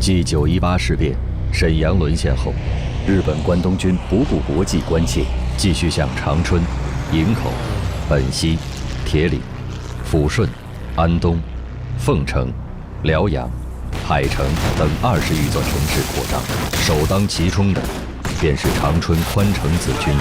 继9·18事变、沈阳沦陷后，日本关东军不顾国际关切，继续向长春、营口、本溪、铁岭、抚顺、安东、凤城、辽阳、海城等20余座城市扩张。首当其冲的，便是长春宽城子军营。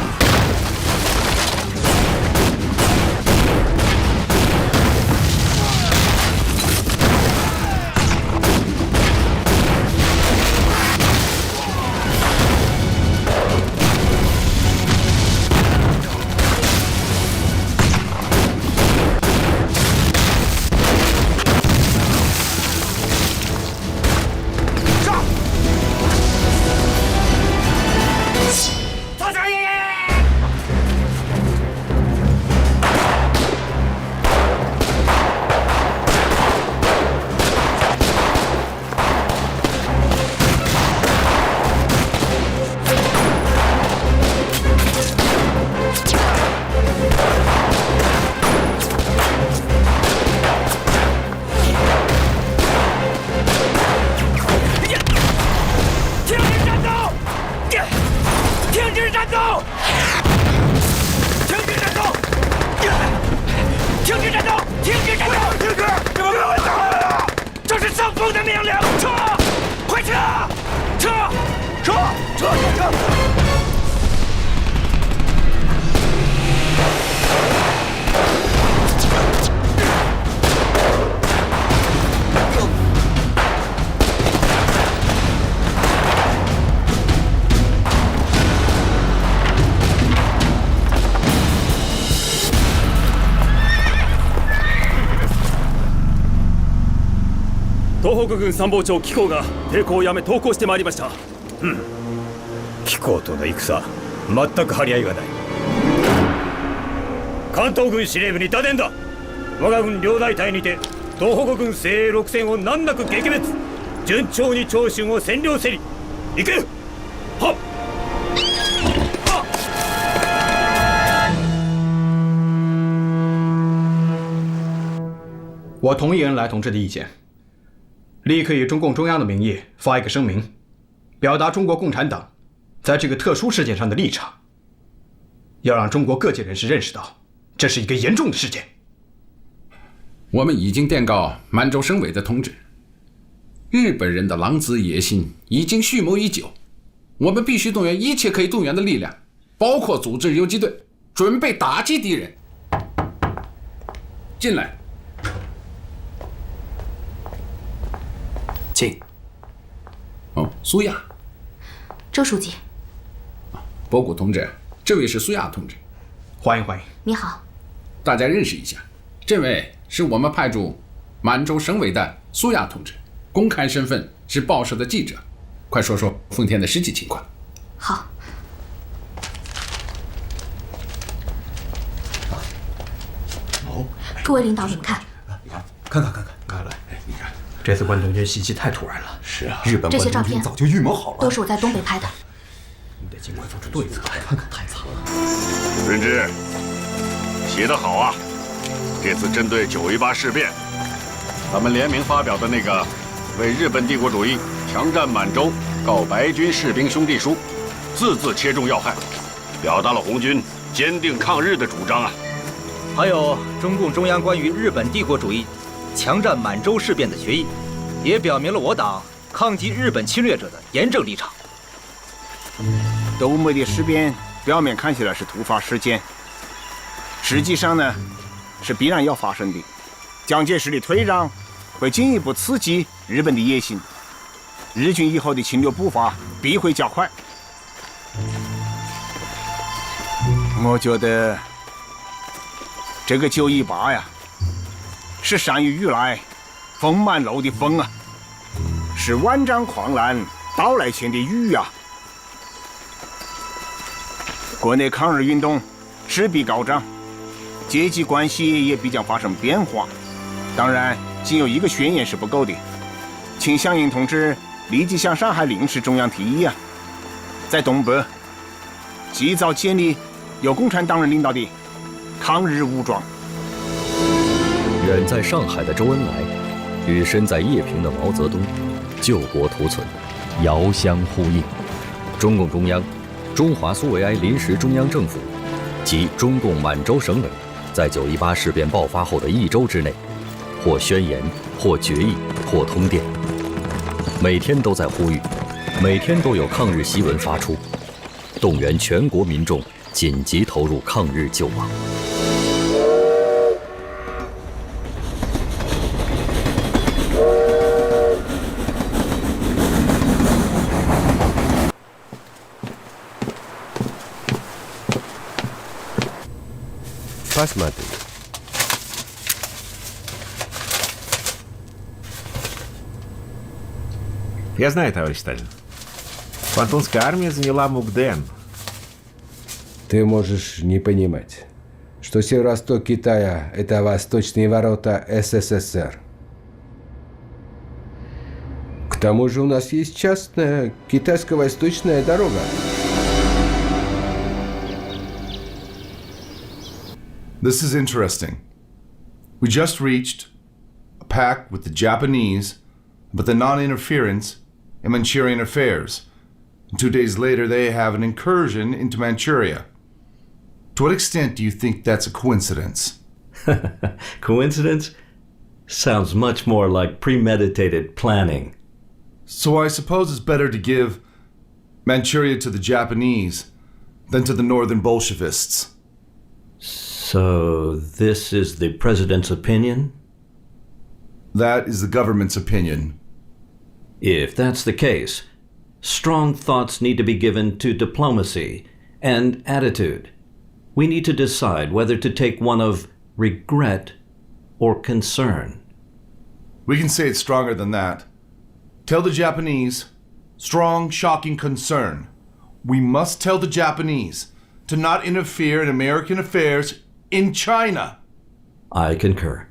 東北軍参謀長紀行が抵抗をやめ投降してまいりました。紀行との戦、全く張り合いがない。関東軍司令部に打電だ。我が軍両大隊にて東北軍精鋭6千を難なく撃滅。順調に長春を占領せり。行け。はっ。我同意恩来同志的意见。立刻以中共中央的名义发一个声明，表达中国共产党在这个特殊事件上的立场，要让中国各界人士认识到，这是一个严重的事件。我们已经电告满洲省委的同志，日本人的狼子野心已经蓄谋已久，我们必须动员一切可以动员的力量，包括组织游击队，准备打击敌人。进来。请。哦，苏亚。周书记。博古同志，这位是苏亚同志。欢迎欢迎。你好。大家认识一下，这位是我们派驻满洲省委的苏亚同志，公开身份是报社的记者。快说说奉天的实际情况。好。各位领导，你们看。看，来，你看。这次关东军袭击太突然了。是啊，日本关东军早就预谋好了。都是我在东北拍的。你得尽快做出对策。看，太惨了。润之，写得好啊！这次针对9·18事变，咱们联名发表的那个为日本帝国主义强占满洲告白军士兵兄弟书，字字切中要害，表达了红军坚定抗日的主张啊！还有中共中央关于日本帝国主义强占满洲事变的决议，也表明了我党抗击日本侵略者的严正立场。东北的事变表面看起来是突发事件，实际上呢是必然要发生的。蒋介石的退让会进一步刺激日本的野心，日军以后的侵略步伐必会加快。我觉得这个9·18呀，是山雨欲来风满楼的风啊，是万丈狂澜到来前的雨啊。国内抗日运动势必高涨，阶级关系也必将发生变化。当然，仅有一个宣言是不够的，请项英同志立即向上海临时中央提议啊，在东北及早建立由共产党人领导的抗日武装。远在上海的周恩来与身在叶平的毛泽东救国图存，遥相呼应。中共中央、中华苏维埃临时中央政府及中共满洲省委，在9·18事变爆发后的1周之内，或宣言，或决议，或通电，每天都在呼吁，每天都有抗日檄文发出，动员全国民众紧急投入抗日救亡。Посмотри. Я знаю, товарищ Сталин. Квантунская армия заняла Мукден. Ты можешь не понимать, что северо-восток Китая – это восточные ворота СССР. К тому же у нас есть частная китайско-восточная дорога. This is interesting. We just reached a pact with the Japanese about the non-interference in Manchurian affairs. And 2 days later, they have an incursion into Manchuria. To what extent do you think that's a coincidence? Coincidence? Sounds much more like premeditated planning. So I suppose it's better to give Manchuria to the Japanese than to the northern Bolshevists. So this is the president's opinion? That is the government's opinion. If that's the case, strong thoughts need to be given to diplomacy and attitude. We need to decide whether to take one of regret or concern. We can say it's stronger than that. Tell the Japanese, strong, shocking concern. We must tell the Japanese to not interfere in American affairs in China. I concur.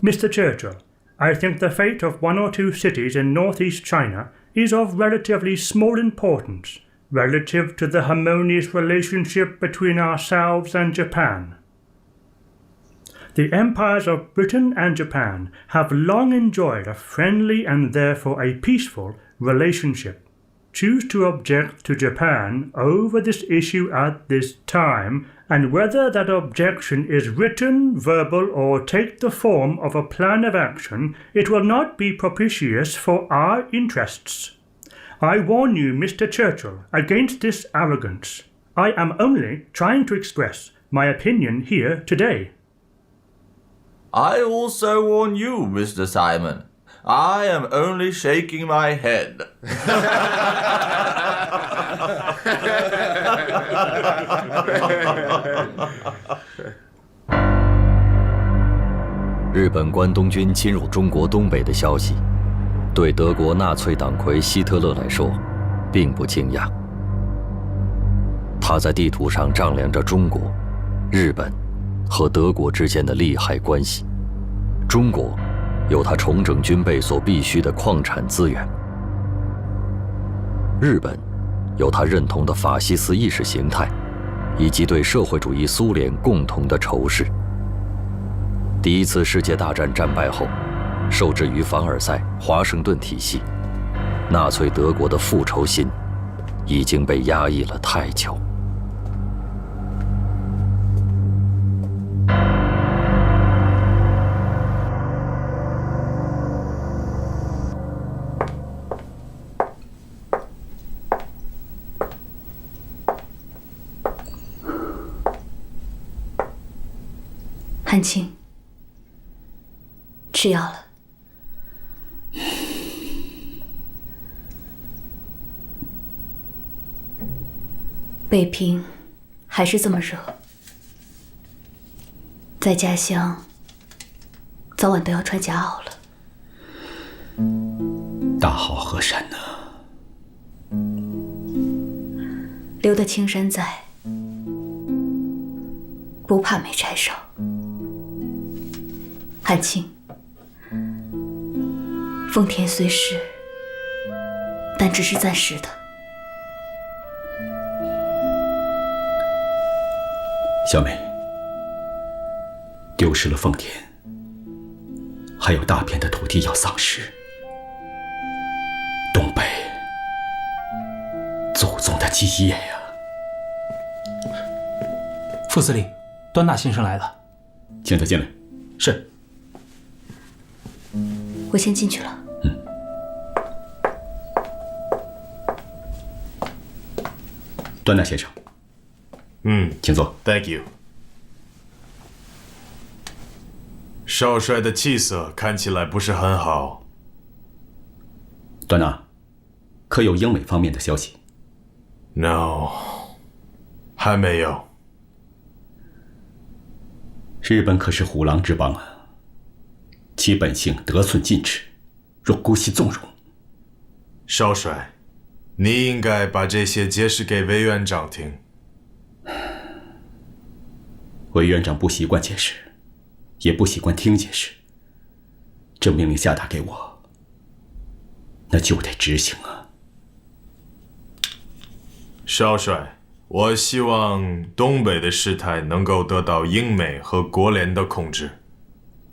Mr. Churchill, I think the fate of 1 or 2 cities in northeast China is of relatively small importance relative to the harmonious relationship between ourselves and Japan. The empires of Britain and Japan have long enjoyed a friendly and therefore a peaceful relationship. Choose to object to Japan over this issue at this time, and whether that objection is written, verbal, or take the form of a plan of action, it will not be propitious for our interests. I warn you, Mr. Churchill, against this arrogance. I am only trying to express my opinion here today. I also warn you, Mr. Simon. I am only shaking my head. 日本关东军侵入中国东北的消息，对德国纳粹党魁希特勒来说，并不惊讶。他在地图上丈量着中国、日本和德国之间的利害关系。中国有他重整军备所必需的矿产资源，日本有他认同的法西斯意识形态，以及对社会主义苏联共同的仇视。第1次世界大战战败后，受制于凡尔赛、华盛顿体系，纳粹德国的复仇心已经被压抑了太久。汉卿，吃药了。北平还是这么热，在家乡早晚都要穿夹袄了。大好河山呢？留得青山在，不怕没柴烧。汉卿，丰田虽是，但只是暂时的。小美，丢失了奉田，还有大片的土地要丧失。东北，祖宗的基业呀！副司令，端纳先生来了，请他进来。是。我先进去了。端纳先生，请坐。Thank you。少帅的气色看起来不是很好。端纳，可有英美方面的消息 ？No， 还没有。日本可是虎狼之邦啊，其本性得寸进尺，若姑息纵容。少帅，你应该把这些解释给委员长听。委员长不习惯解释，也不习惯听解释。这命令下达给我，那就得执行啊。少帅，我希望东北的事态能够得到英美和国联的控制。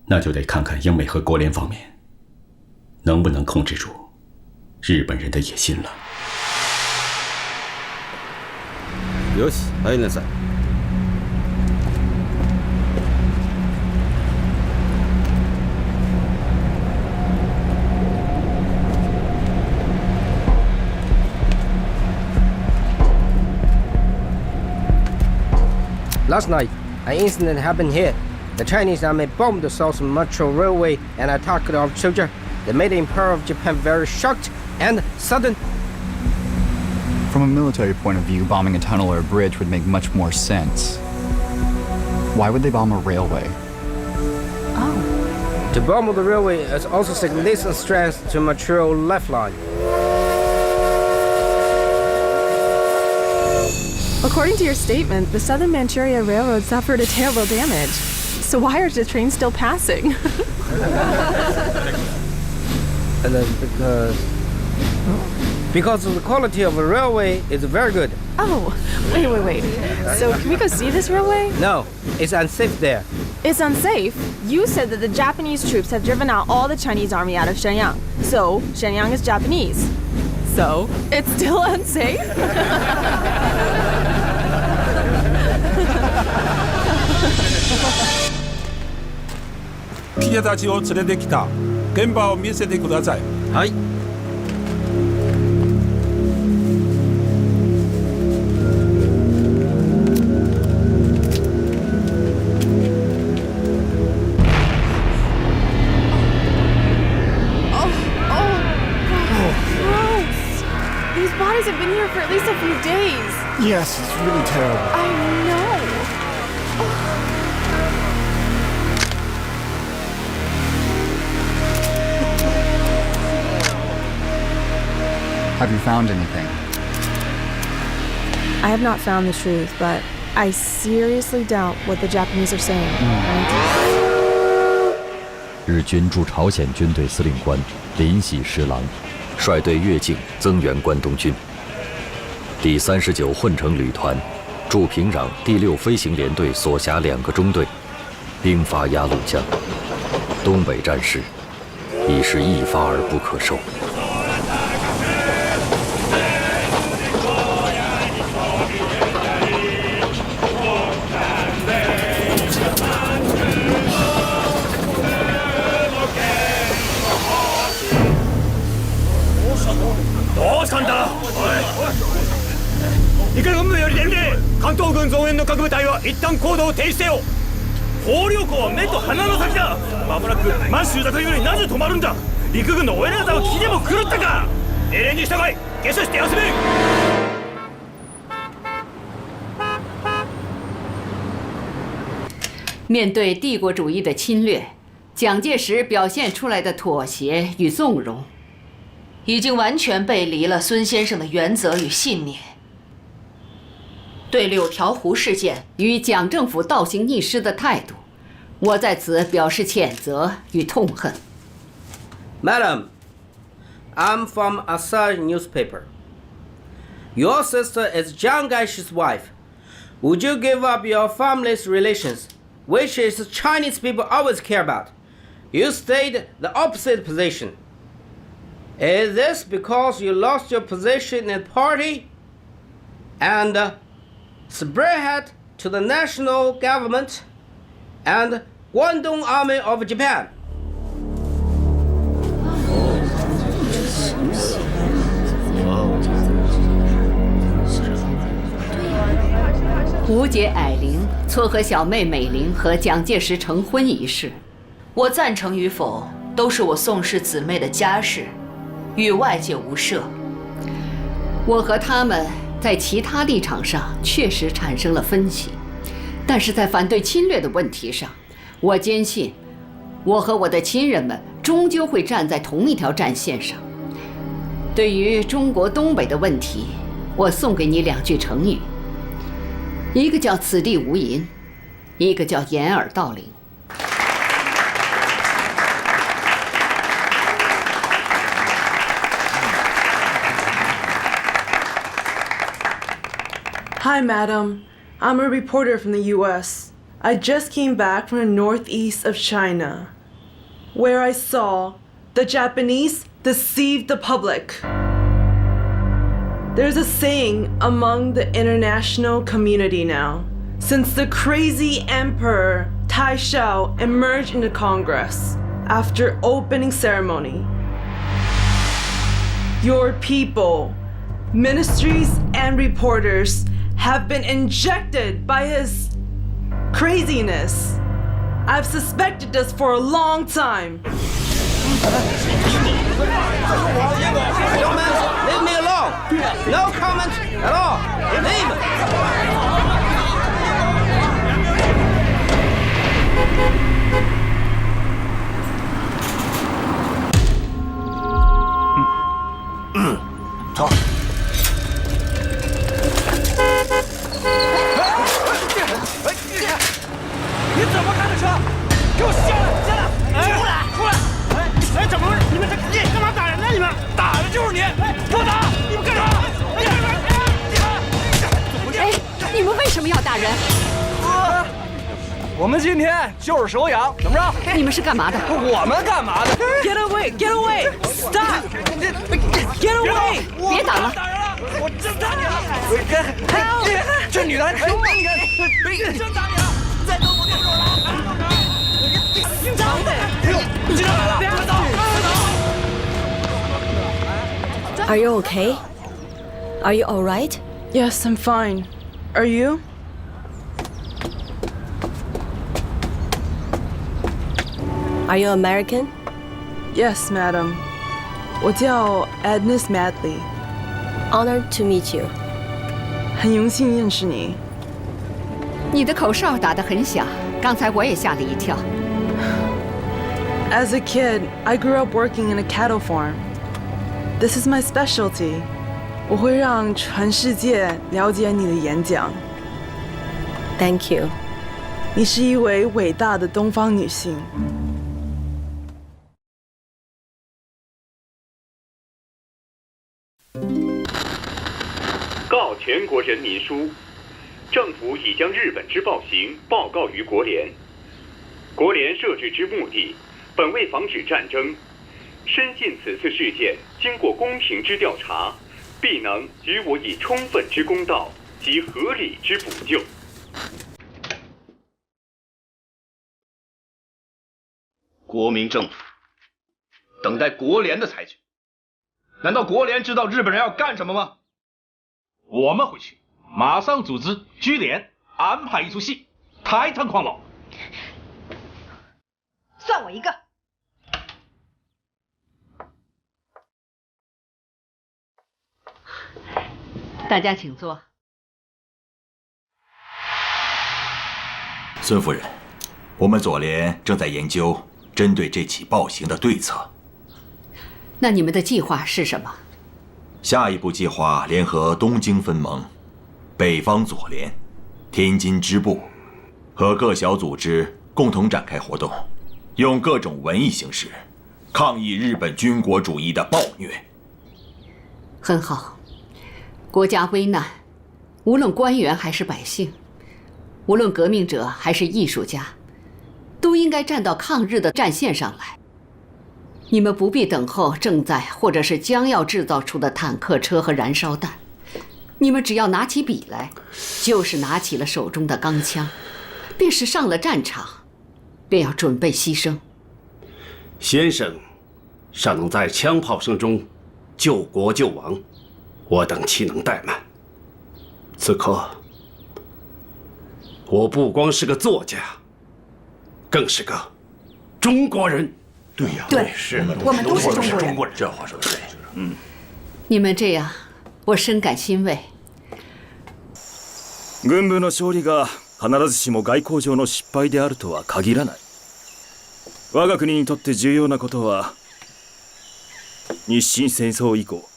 那就得看看英美和国联方面能不能控制住日本人的野心了。よし、入りなさい。Last night, an incident happened here. The Chinese army bombed the South Metro Railway and attacked our soldiers. They made the Emperor of Japan very shocked and sudden. From a military point of view, bombing a tunnel or a bridge would make much more sense. Why would they bomb a railway? Oh. To bomb the railway is also significant strength to Montreal lifeline. According to your statement, the Southern Manchuria Railroad suffered a terrible damage. So why are the trains still passing? Because the quality of the railway is very good. Oh, wait. So can we go see this railway? No, it's unsafe there. It's unsafe? You said that the Japanese troops have driven out all the Chinese army out of Shenyang. So Shenyang is Japanese. So it's still unsafe? 記者たちを連れてきた。現場を見せてください。はい。These bodies have been here for at least a few days. Yes, it's really terrible. I know. Have you found anything? I have not found the truth, but I seriously doubt what the Japanese are saying. 日军驻朝鲜军队司令官林喜十郎率队越境增援关东军。第39混成旅团驻平壤第6飞行联队所辖2个中队，兵发鸭绿江，东北战事已是一发而不可收。どうしたんだ？おい。陸軍部より伝令。関東軍増援の各部隊は一旦行動を停止せよ。豊漁港は目と鼻の先だ。まもなく満州だというのになぜ止まるんだ。陸軍のお偉方は気でも狂ったか。命令に従い、下車して休め。面对帝国主义的侵略，蒋介石表现出来的妥协与纵容，已经完全背离了孙先生的原则与信念。对柳条湖事件与蒋政府倒行逆施的态度，我在此表示谴责与痛恨。Madam, I'm from Asahi newspaper. Your sister is Jiang Gaishi's wife. Would you give up your family's relations which is Chinese people always care about, you stayed the opposite position. Is this because you lost your position in the party and spearhead to the national government and Guangdong Army of Japan? 吴姐霭龄撮合小妹美玲和蒋介石成婚一事，我赞成与否，都是我宋氏姊妹的家事，与外界无涉。我和他们在其他立场上确实产生了分歧，但是在反对侵略的问题上，我坚信，我和我的亲人们终究会站在同一条战线上。对于中国东北的问题，我送给你2句成语。 一个叫此地无银，一个叫掩耳盗铃。Hi, madam. I'm a reporter from the U.S. I just came back from the northeast of China, where I saw the Japanese deceive the public. There's a saying among the international community now. Since the crazy emperor Taishao emerged into Congress after opening ceremony, your people, ministries, and reporters have been injected by his craziness. I've suspected this for a long time. Leave me alone. No comment at all. Leave. Talk. 你怎么开的车？给我下来！下来！出来！出来！哎，怎么回事？你们这干嘛打人呢？你们打的就是你！给我打！你们干啥？哎，你们为什么要打人？我们今天就是手痒，怎么着？你们是干嘛的？我们干嘛的 Get away! Get away! Stop! Get away! 别打了！我真打你了！这女的还挺猛，你看，真打你了！再动我动手了！警察来了！快走！快走！ Are you okay? Are you all right? Yes, I'm fine. Are you? Are you American? Yes, madam. 我叫 Agnes Madley. Honored to meet you. 很荣幸认识你。你的口哨打得很响，刚才我也吓了一跳。As a kid, I grew up working in a cattle farm. This is my specialty. 我会让全世界了解你的演讲。Thank you. 你是一位伟大的东方女性。告全国人民书：政府已将日本之暴行报告于国联。国联设置之目的，本为防止战争。深信此次事件经过公平之调查，必能与我以充分之公道及合理之补救。国民政府等待国联的裁决。难道国联知道日本人要干什么吗？我们回去马上组织居联安排一出戏，抬堂狂老。算我一个。大家请坐。孙夫人，我们左联正在研究针对这起暴行的对策。那你们的计划是什么？下一步计划联合东京分盟、北方左联、天津支部和各小组织共同展开活动，用各种文艺形式抗议日本军国主义的暴虐。很好，国家危难，无论官员还是百姓，无论革命者还是艺术家，都应该站到抗日的战线上来。你们不必等候正在或者是将要制造出的坦克车和燃烧弹，你们只要拿起笔来，就是拿起了手中的钢枪，便是上了战场，便要准备牺牲。先生尚能在枪炮声中救国救亡，我等岂能怠慢？此刻，我不光是个作家，更是个中国人。对呀，对，是我们都是中国人。这话说的对。你们这样，我深感欣慰。軍部の勝利が必ずしも外交上の失敗であるとは限らない。我が国にとって重要なことは、日清戦争以降、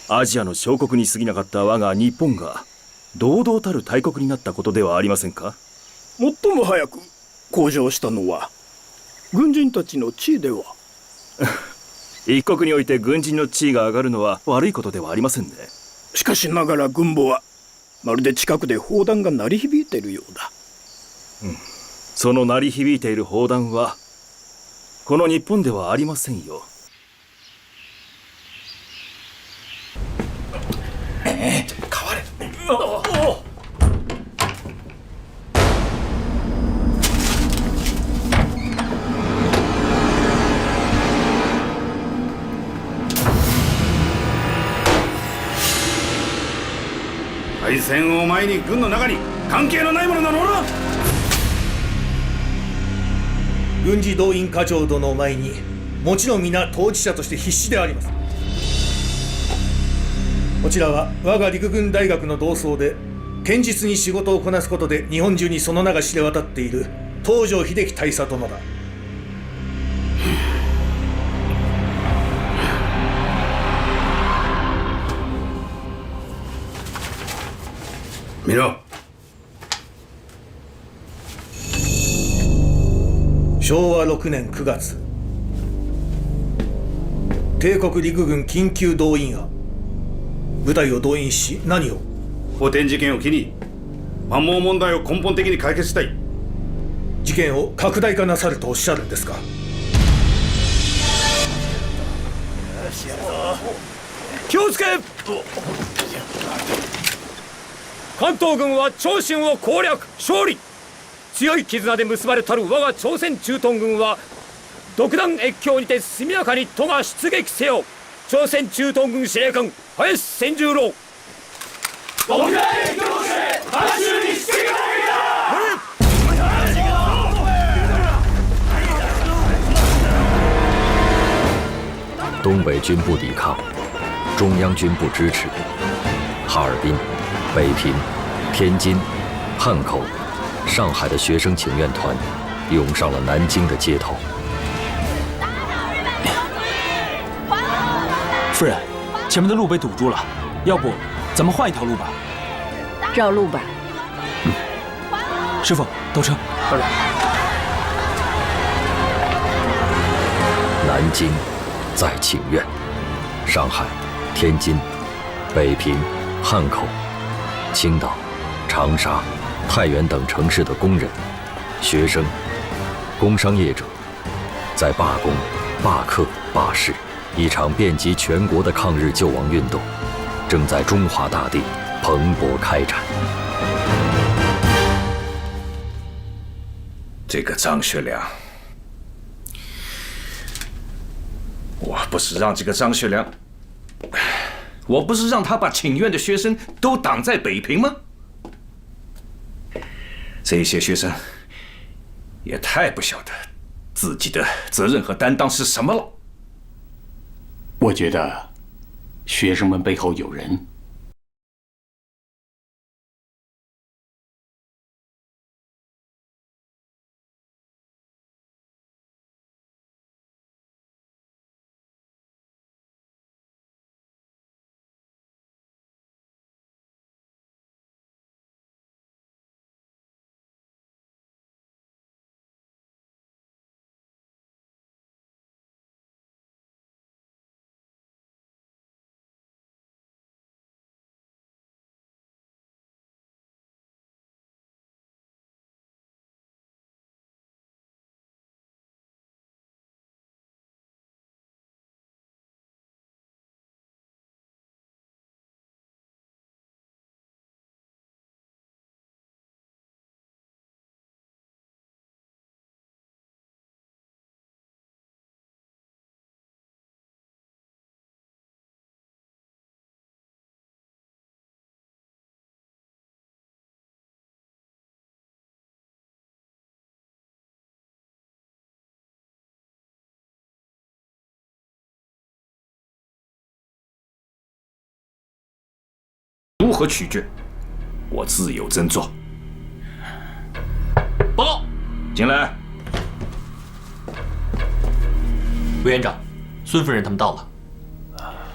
アジアの小国に過ぎなかった我が日本が堂々たる大国になったことではありませんか。最も早く向上したのは軍人たちの地位では。一国において軍人の地位が上がるのは悪いことではありませんね。しかしながら軍部はまるで近くで砲弾が鳴り響いているようだ。その鳴り響いている砲弾はこの日本ではありませんよ。変われ。敗戦を前に軍の中に関係のない者がおらん。軍事動員課長殿を前にもちろん皆当事者として必死であります。こちらは我が陸軍大学の同窓で堅実に仕事をこなすことで日本中にその名が知れ渡っている東條英機大佐殿だ。見ろ。昭和6年9月、帝国陸軍緊急動員案。部隊を動員し何を？補填事件を機に満蒙問題を根本的に解決したい。事件を拡大化なさるとおっしゃるんですか？気をつけ。関東軍は長春を攻略勝利。強い絆で結ばれたる我が朝鮮駐屯軍は独断越境にて速やかに都が出撃せよ。朝鮮駐屯軍司令官林千十郎。独断越境して満州に出撃だ。东北军不抵抗，中央军不支持，哈尔滨、北平、天津、汉口、上海的学生请愿团涌上了南京的街头。夫人，前面的路被堵住了，要不咱们换一条路吧？绕路吧。师傅，斗车。南京在请愿，上海、天津、北平、汉口、青岛、长沙、太原等城市的工人、学生、工商业者，在罢工、罢课、罢市，一场遍及全国的抗日救亡运动，正在中华大地蓬勃开展。这个张学良，我不是让他把请愿的学生都挡在北平吗？这些学生也太不晓得自己的责任和担当是什么了。我觉得学生们背后有人。如何取决，我自有斟酌。报告，进来。委员长，孙夫人他们到了。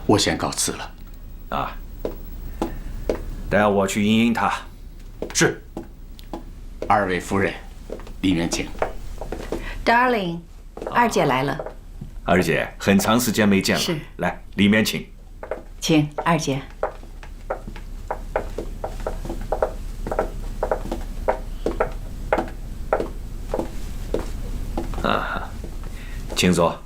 我先告辞了。啊，带我去迎迎他。是。二位夫人，里面请。Darling， 二姐来了。二姐，很长时间没见了。是。来，里面请。请二姐。啊，请坐。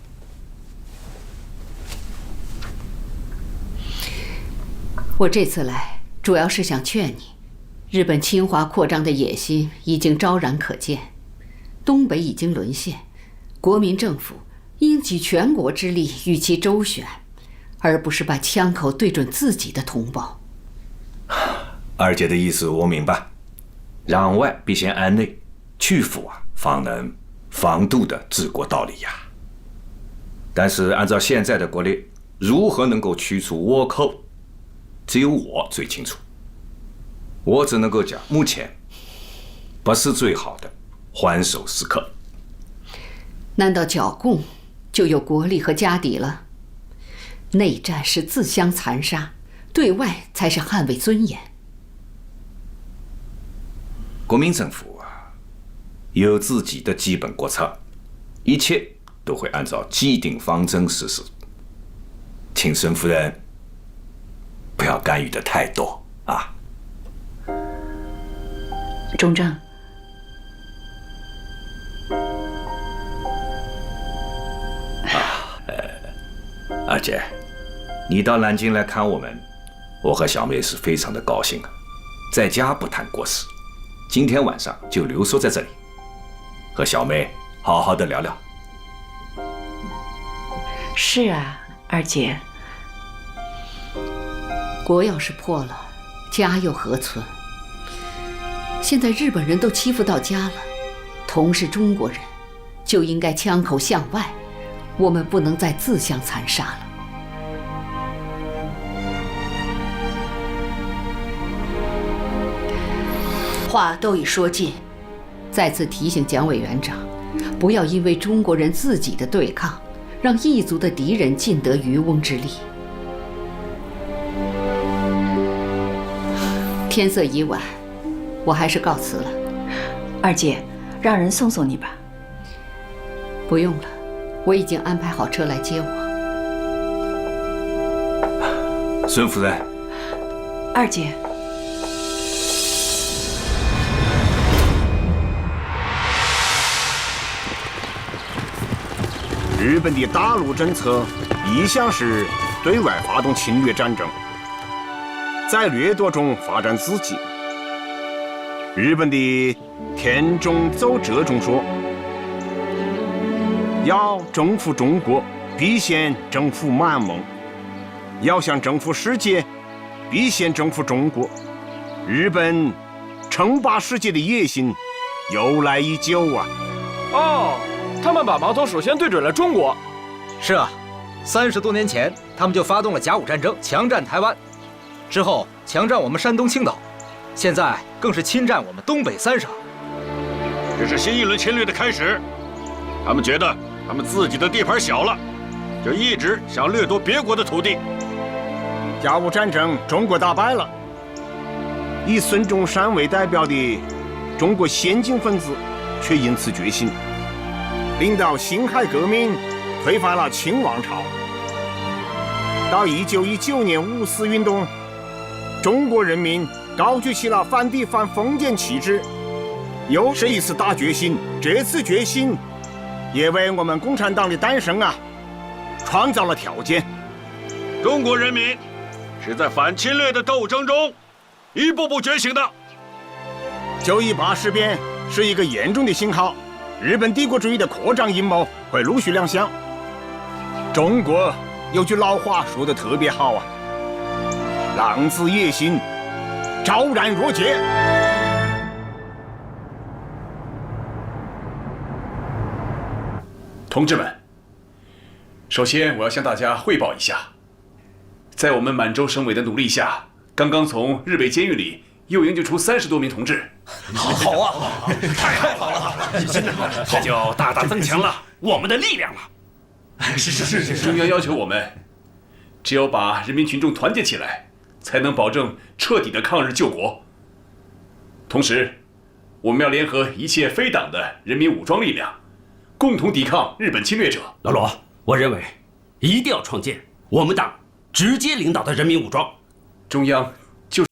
我这次来主要是想劝你，日本侵华扩张的野心已经昭然可见，东北已经沦陷，国民政府应举全国之力与其周旋，而不是把枪口对准自己的同胞。二姐的意思我明白，攘外必先安内，去腐啊，方能防度的治国道理呀。但是按照现在的国力，如何能够驱除倭寇，只有我最清楚。我只能够讲，目前不是最好的还手时刻。难道剿共就有国力和家底了？内战是自相残杀，对外才是捍卫尊严。国民政府啊，有自己的基本国策，一切都会按照既定方针实施。请孙夫人不要干预的太多啊。中正，二姐，你到南京来看我们，我和小妹是非常的高兴啊。在家不谈国事，今天晚上就留宿在这里，和小妹好好的聊聊。是啊，二姐。国要是破了，家又何存？现在日本人都欺负到家了，同是中国人，就应该枪口向外，我们不能再自相残杀了。话都已说尽，再次提醒蒋委员长，不要因为中国人自己的对抗，让异族的敌人尽得渔翁之利。天色已晚，我还是告辞了。二姐，让人送送你吧。不用了，我已经安排好车来接我。孙夫人，二姐。日本的大陆政策一向是对外发动侵略战争，在掠夺中发展自己。日本的田中奏折中说，要征服中国，必先征服满蒙；要想征服世界，必先征服中国。日本称霸世界的野心由来已久啊！哦，他们把矛头首先对准了中国。是啊，30多年前，他们就发动了甲午战争，强占台湾，之后强占我们山东青岛，现在更是侵占我们东北3省。这是新一轮侵略的开始。他们觉得他们自己的地盘小了，就一直想掠夺别国的土地。甲午战争，中国打败了，以孙中山为代表的中国先进分子却因此觉醒，领导辛亥革命，推翻了清王朝。到1919年5四运动，中国人民高举起了反帝反封建旗帜，又是一次大决心。这次决心也为我们共产党的诞生创造了条件。中国人民是在反侵略的斗争中一步步觉醒的。9·18事变是一个严重的信号，日本帝国主义的扩张阴谋会陆续亮相。中国有句老话说得特别好浪子野心，昭然若揭。同志们，首先我要向大家汇报一下，在我们满洲省委的努力下，刚刚从日北监狱里又营救出30多名同志。好啊，太好了！这就大大增强了我们的力量了。是。中央要求我们，只有把人民群众团结起来，才能保证彻底的抗日救国。同时，我们要联合一切非党的人民武装力量，共同抵抗日本侵略者。老罗，我认为一定要创建我们党直接领导的人民武装。中央就是。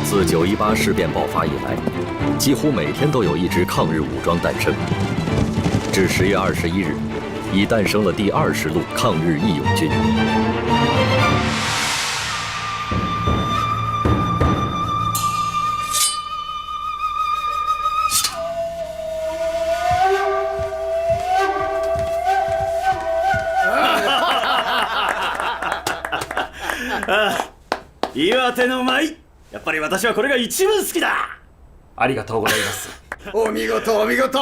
自918事变爆发以来，几乎每天都有一支抗日武装诞生。至10月21日，已诞生了第20路抗日义勇军。岩手の舞、やっぱり私はこれが一番好きだ。ありがとうございます。お見事お見事。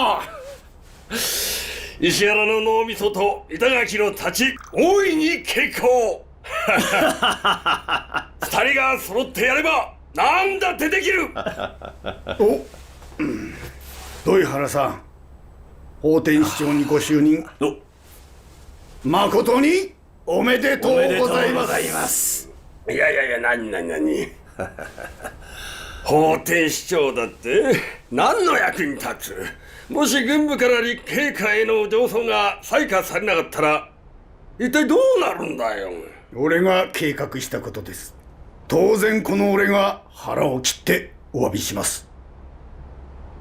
石原の脳みそと板垣の太刀、大いに結構。2人が揃ってやれば何だってできる。お、土井原さん、法典市長にご就任誠におめでとうございます。いや何法典市長だって何の役に立つ。もし軍部から陸兵課への上層が採火されなかったら一体どうなるんだよ。俺が計画したことです。当然この俺が腹を切ってお詫びします。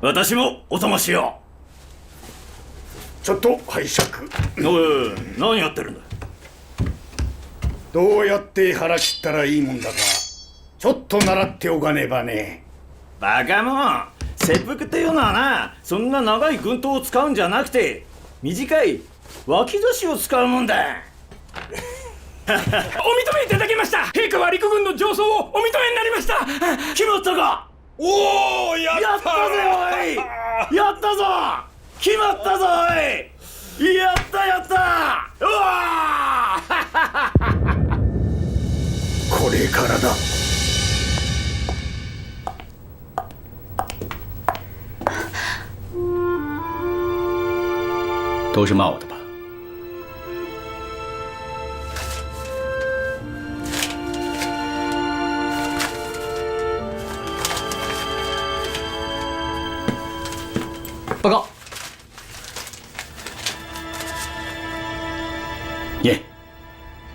私もお供しよう。ちょっと拝借。おい、何やってるんだ。どうやって腹切ったらいいもんだかちょっと習っておかねばね。バカもん、切腹っていうのはな、そんな長い軍刀を使うんじゃなくて短い脇差しを使うもんだ。お認めいただきました。陛下は陸軍の上層をお認めになりました。決まったか。おお、やったぜおい。やったぞ、決まったぞおい。やったうわこれからだ。都是骂我的吧？报告。耶。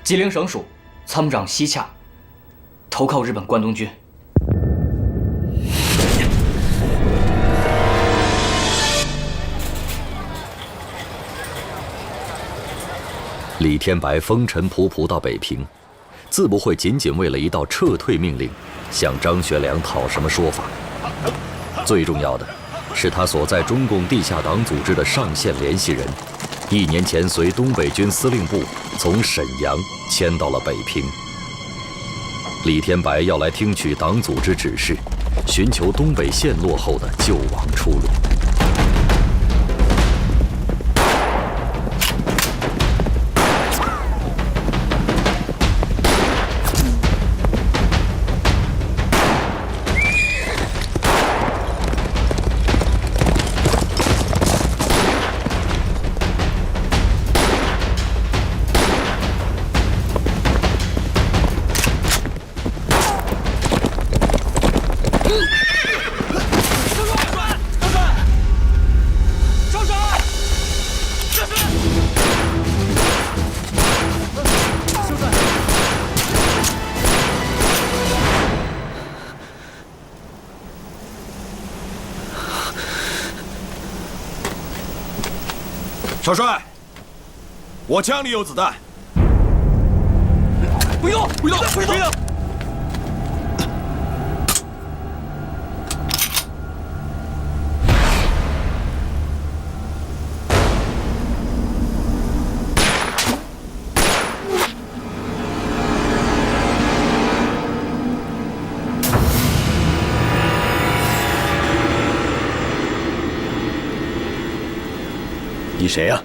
吉林省属参谋长西洽投靠日本关东军。李天白风尘仆仆到北平，自不会仅仅为了一道撤退命令向张学良讨什么说法。最重要的是，他所在中共地下党组织的上线联系人，1年前随东北军司令部从沈阳迁到了北平。李天白要来听取党组织指示，寻求东北陷落后的救亡出路。少帅，我枪里有子弹。不用，不用，不用。你谁呀？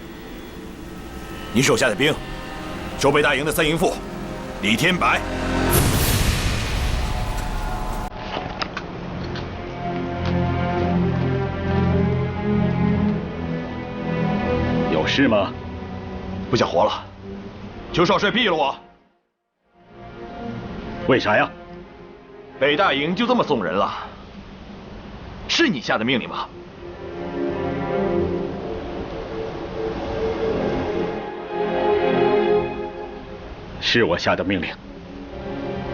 你手下的兵，守北大营的3营副李天白。有事吗？不想活了，求少帅毙了我。为啥呀？北大营就这么送人了？是你下的命令吗？是我下的命令。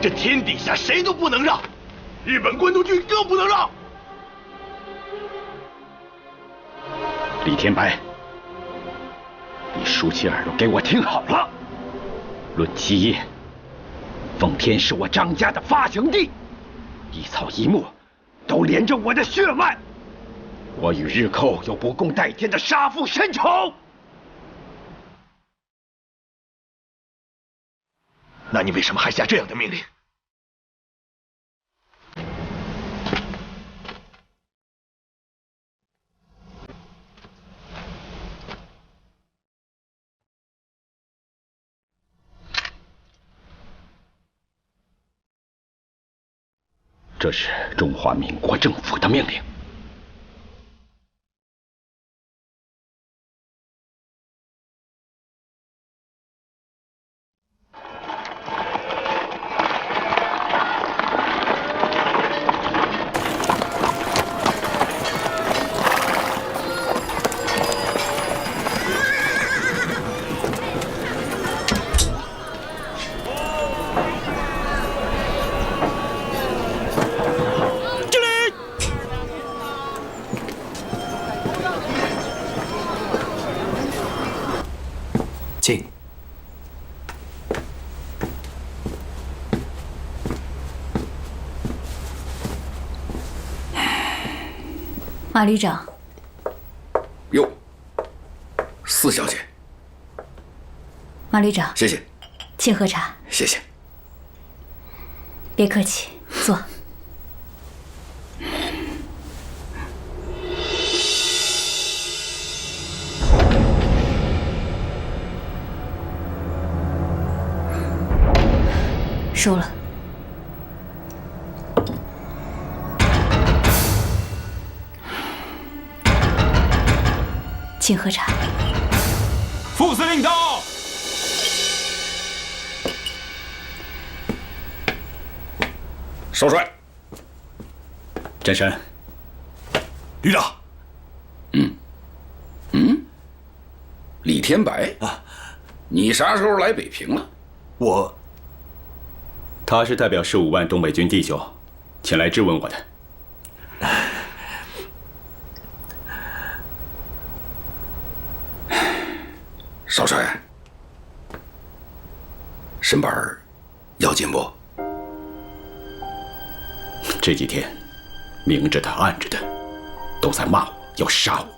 这天底下谁都不能让，日本关东军更不能让。李天白，你竖起耳朵给我听好了。论基业，奉天是我张家的发祥地，一草一木都连着我的血脉。我与日寇有不共戴天的杀父深仇。那你为什么还下这样的命令？这是中华民国政府的命令。请。马旅长。哟，4小姐。马旅长，谢谢。请喝茶。谢谢。别客气，坐。收了。请喝茶。副司令到。少帅。战神。旅长。李天白啊，你啥时候来北平了？他是代表15万东北军弟兄前来质问我的。少帅，身板要紧不？这几天，明着的暗着的，都在骂我，要杀我。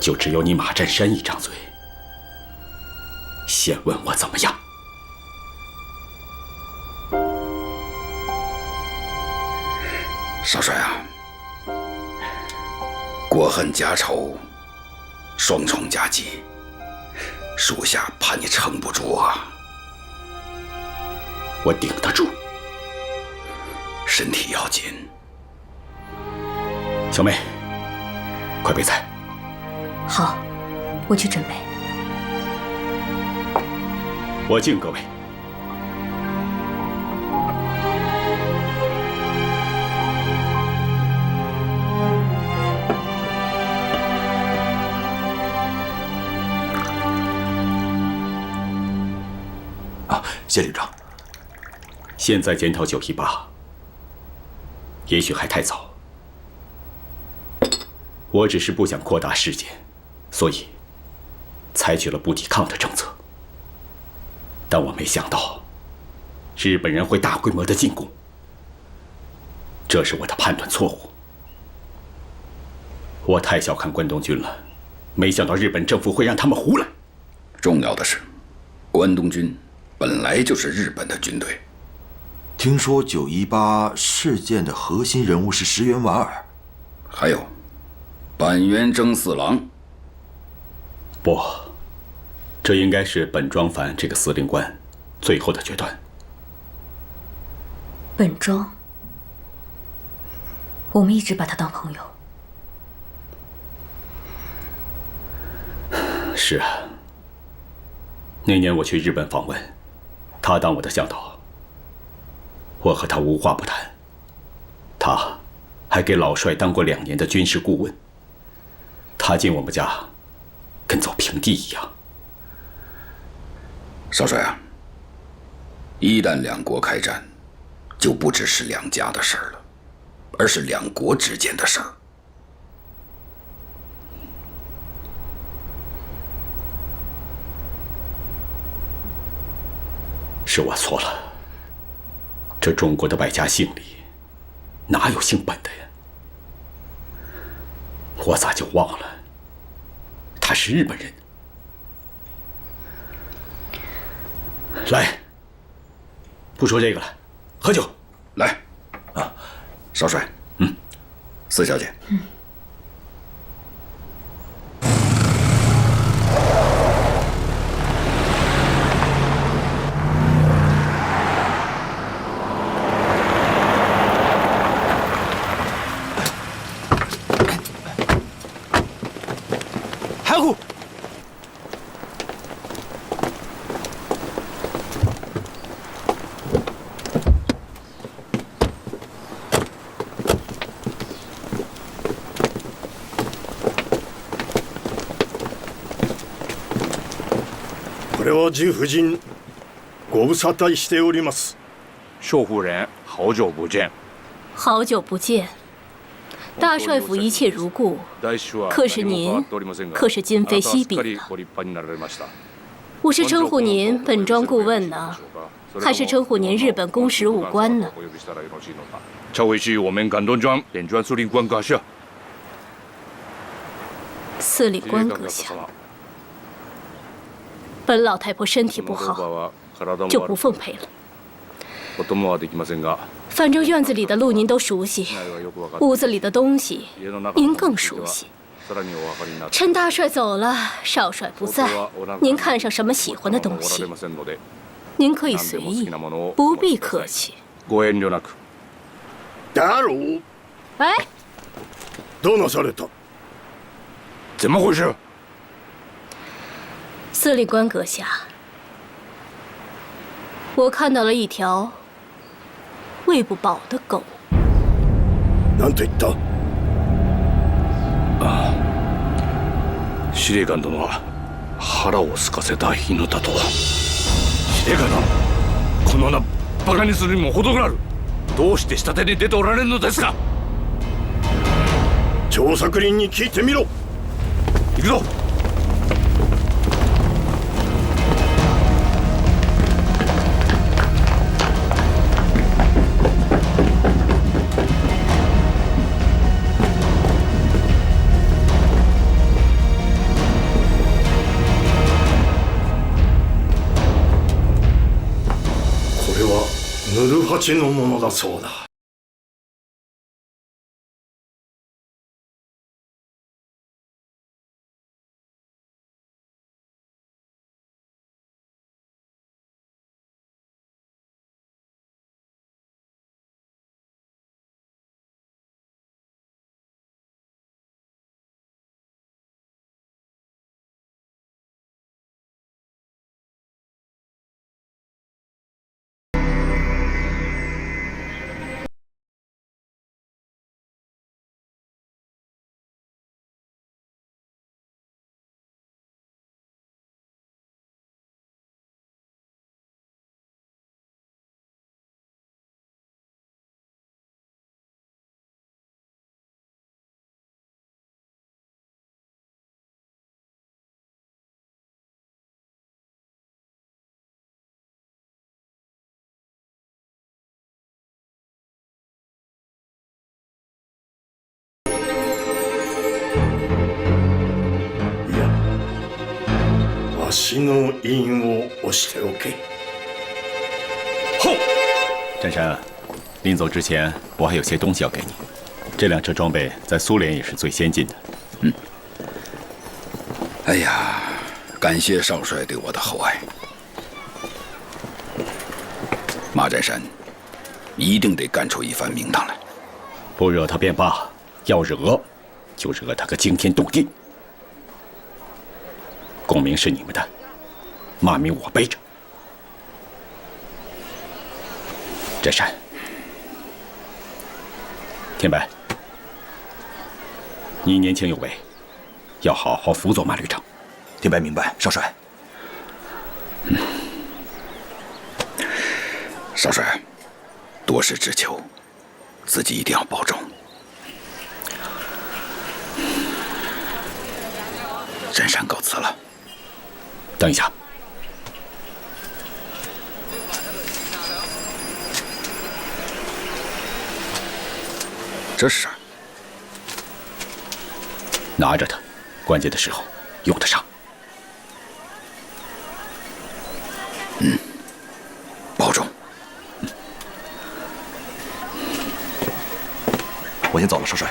就只有你马占山一张嘴，先问我怎么样。少帅啊，国恨家仇，双重夹击，属下怕你撑不住啊。我顶得住，身体要紧。小妹，快备菜。好，我去准备。我敬各位。谢旅长。现在检讨918，也许还太早。我只是不想扩大事件，所以采取了不抵抗的政策。但我没想到，日本人会大规模的进攻，这是我的判断错误。我太小看关东军了，没想到日本政府会让他们胡来。重要的是，关东军本来就是日本的军队。听说918事件的核心人物是石原莞尔，还有板垣征四郎。不，这应该是本庄繁这个司令官最后的决断。本庄，我们一直把他当朋友。是啊，那年我去日本访问，他当我的向导，我和他无话不谈。他还给老帅当过2年的军事顾问。他进我们家，跟走平地一样。少帅啊，一旦两国开战，就不只是2家的事儿了，而是2国之间的事儿。是我错了，这中国的百家姓里，哪有姓本的呀？我咋就忘了，他是日本人？来，不说这个了，喝酒。来，啊，少帅，四小姐，これは重夫人ご無沙汰しております。寿夫人，好久不见。好久不见，大帅府一切如故，可是您可是今非昔比了。我是称呼您本庄顾问呢，还是称呼您日本公使武官呢？这位是我们感动庄本庄司令官阁下。司令官阁下，本老太婆身体不好，就不奉陪了。反正院子里的路您都熟悉，屋子里的东西您更熟悉。趁大帅走了，少帅不在，您看上什么喜欢的东西，您可以随意，不必客气。ダロー。哎，どうなされた？怎么回事？司令官阁下，我看到了一条喂不饱的狗。なんと言った？司令官殿は腹を空かせた犬だとは。司令官殿、このようなバカにするにも程がある。どうして下手に出ておられるのですか？張作霖に聞いてみろ。行くぞ。これはヌルハチのものだそうだ。私の印を押しておけ。后，战神，临走之前，我还有些东西要给你。这辆车装备在苏联也是最先进的。哎呀，感谢少帅对我的厚爱。马占山一定得干出一番名堂来。不惹他便罢，要惹，就惹他个惊天动地。功名是你们的，骂名我背着。占山，天白，你年轻有为，要好好辅佐马旅长。天白明白，少帅。少帅，多事之秋，自己一定要保重。占山告辞了。等一下。这是啥？拿着它，关键的时候用得上。保重。我先走了，少帅。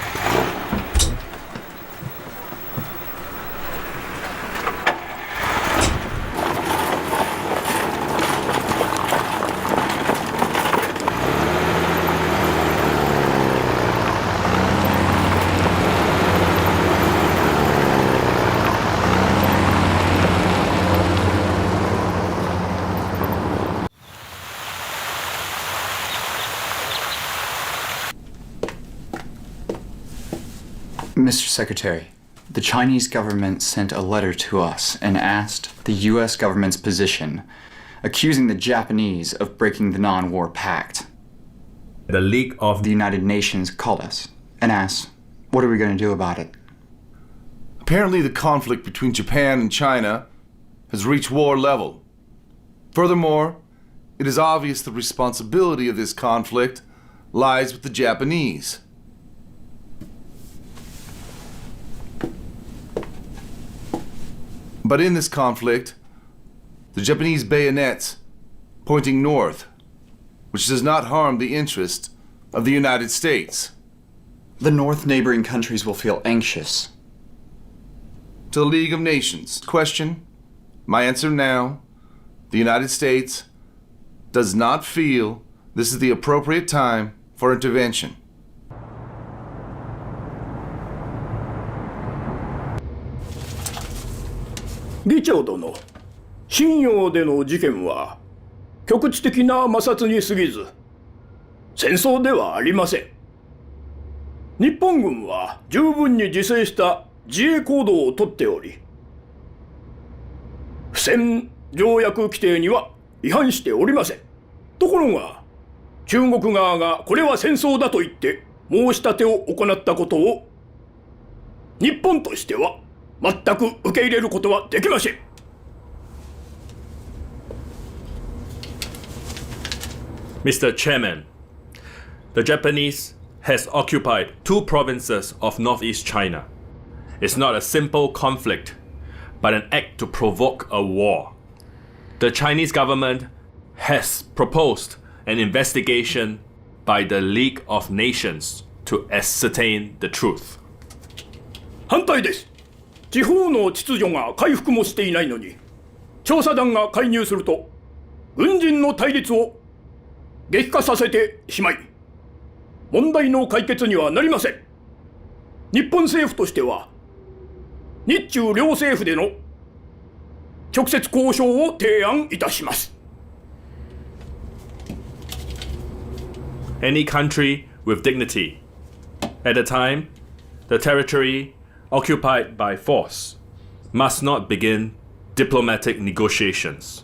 Mr. Secretary, the Chinese government sent a letter to us and asked the U.S. government's position, accusing the Japanese of breaking the non-war pact. The League of the United Nations called us and asked, what are we going to do about it? Apparently the conflict between Japan and China has reached war level. Furthermore, it is obvious the responsibility of this conflict lies with the Japanese. But in this conflict, the Japanese bayonets pointing north, which does not harm the interest of the United States. The North neighboring countries will feel anxious. To the League of Nations. Question, my answer now, the United States does not feel this is the appropriate time for intervention. "議長殿、信用での事件は局地的な摩擦に過ぎず、戦争ではありません。日本軍は十分に自制した自衛行動をとっており、不戦条約規定には違反しておりません。ところが、中国側がこれは戦争だと言って申し立てを行ったことを、日本としては全く受け入れることはできません。Mr. Chairman, the Japanese has occupied 2 provinces of northeast China. It's not a simple conflict, but an act to provoke a war. The Chinese government has proposed an investigation by the League of Nations to ascertain the truth. 反対です。地方の秩序が回復もしていないのに、調査団が介入すると、軍人の対立を激化させてしまい、問題の解決にはなりません。日本政府としては、日中両政府での直接交渉を提案いたします。Any country with dignity, at a time, the territory occupied by force, must not begin diplomatic negotiations.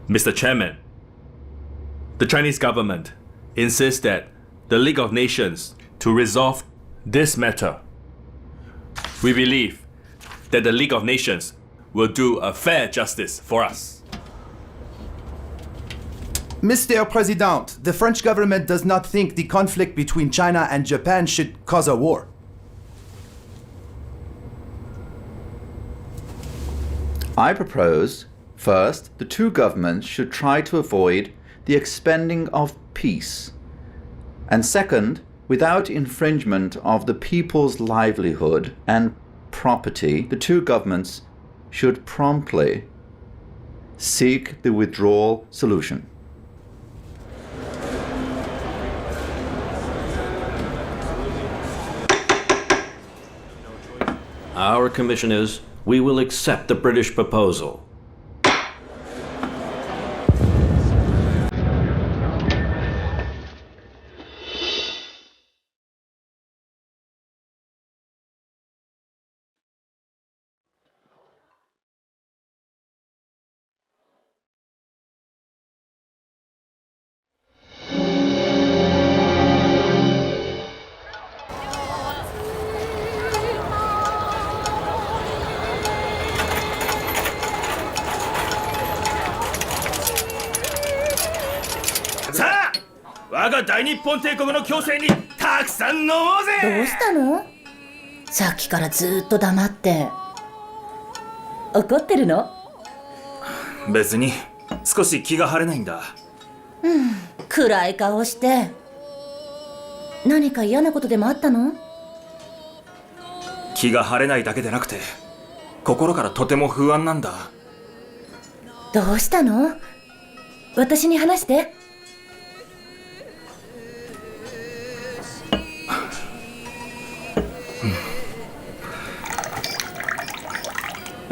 Mr. Chairman, the Chinese government insists that the League of Nations to resolve this matter. We believe that the League of Nations will do a fair justice for us. Mr. President, the French government does not think the conflict between China and Japan should cause a war. I propose, first, the two governments should try to avoid the expending of peace, and second, without infringement of the people's livelihood and property, the two governments should promptly seek the withdrawal solution. Our commission is, we will accept the British proposal.さあ、我が大日本帝国の強制にたくさん飲もうぜ。どうしたの？さっきからずっと黙って。怒ってるの？別に少し気が晴れないんだ。暗い顔して。何か嫌なことでもあったの？気が晴れないだけでなくて、心からとても不安なんだ。どうしたの？私に話して。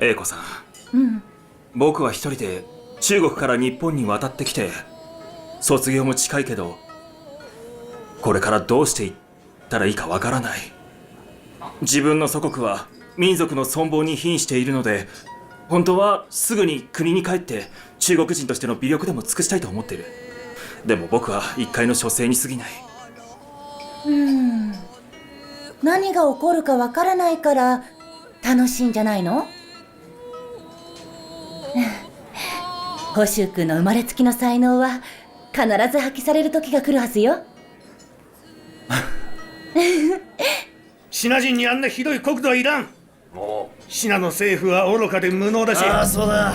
英子さん、僕は一人で中国から日本に渡ってきて、卒業も近いけど、これからどうしていったらいいかわからない。自分の祖国は民族の存亡に瀕しているので、本当はすぐに国に帰って中国人としての微力でも尽くしたいと思っている。でも僕は一介の書生に過ぎない。何が起こるかわからないから楽しいんじゃないの？ホシュ君の生まれつきの才能は必ず発揮される時が来るはずよ。シナ人にあんなひどい国土はいらん。シナの政府は愚かで無能だし、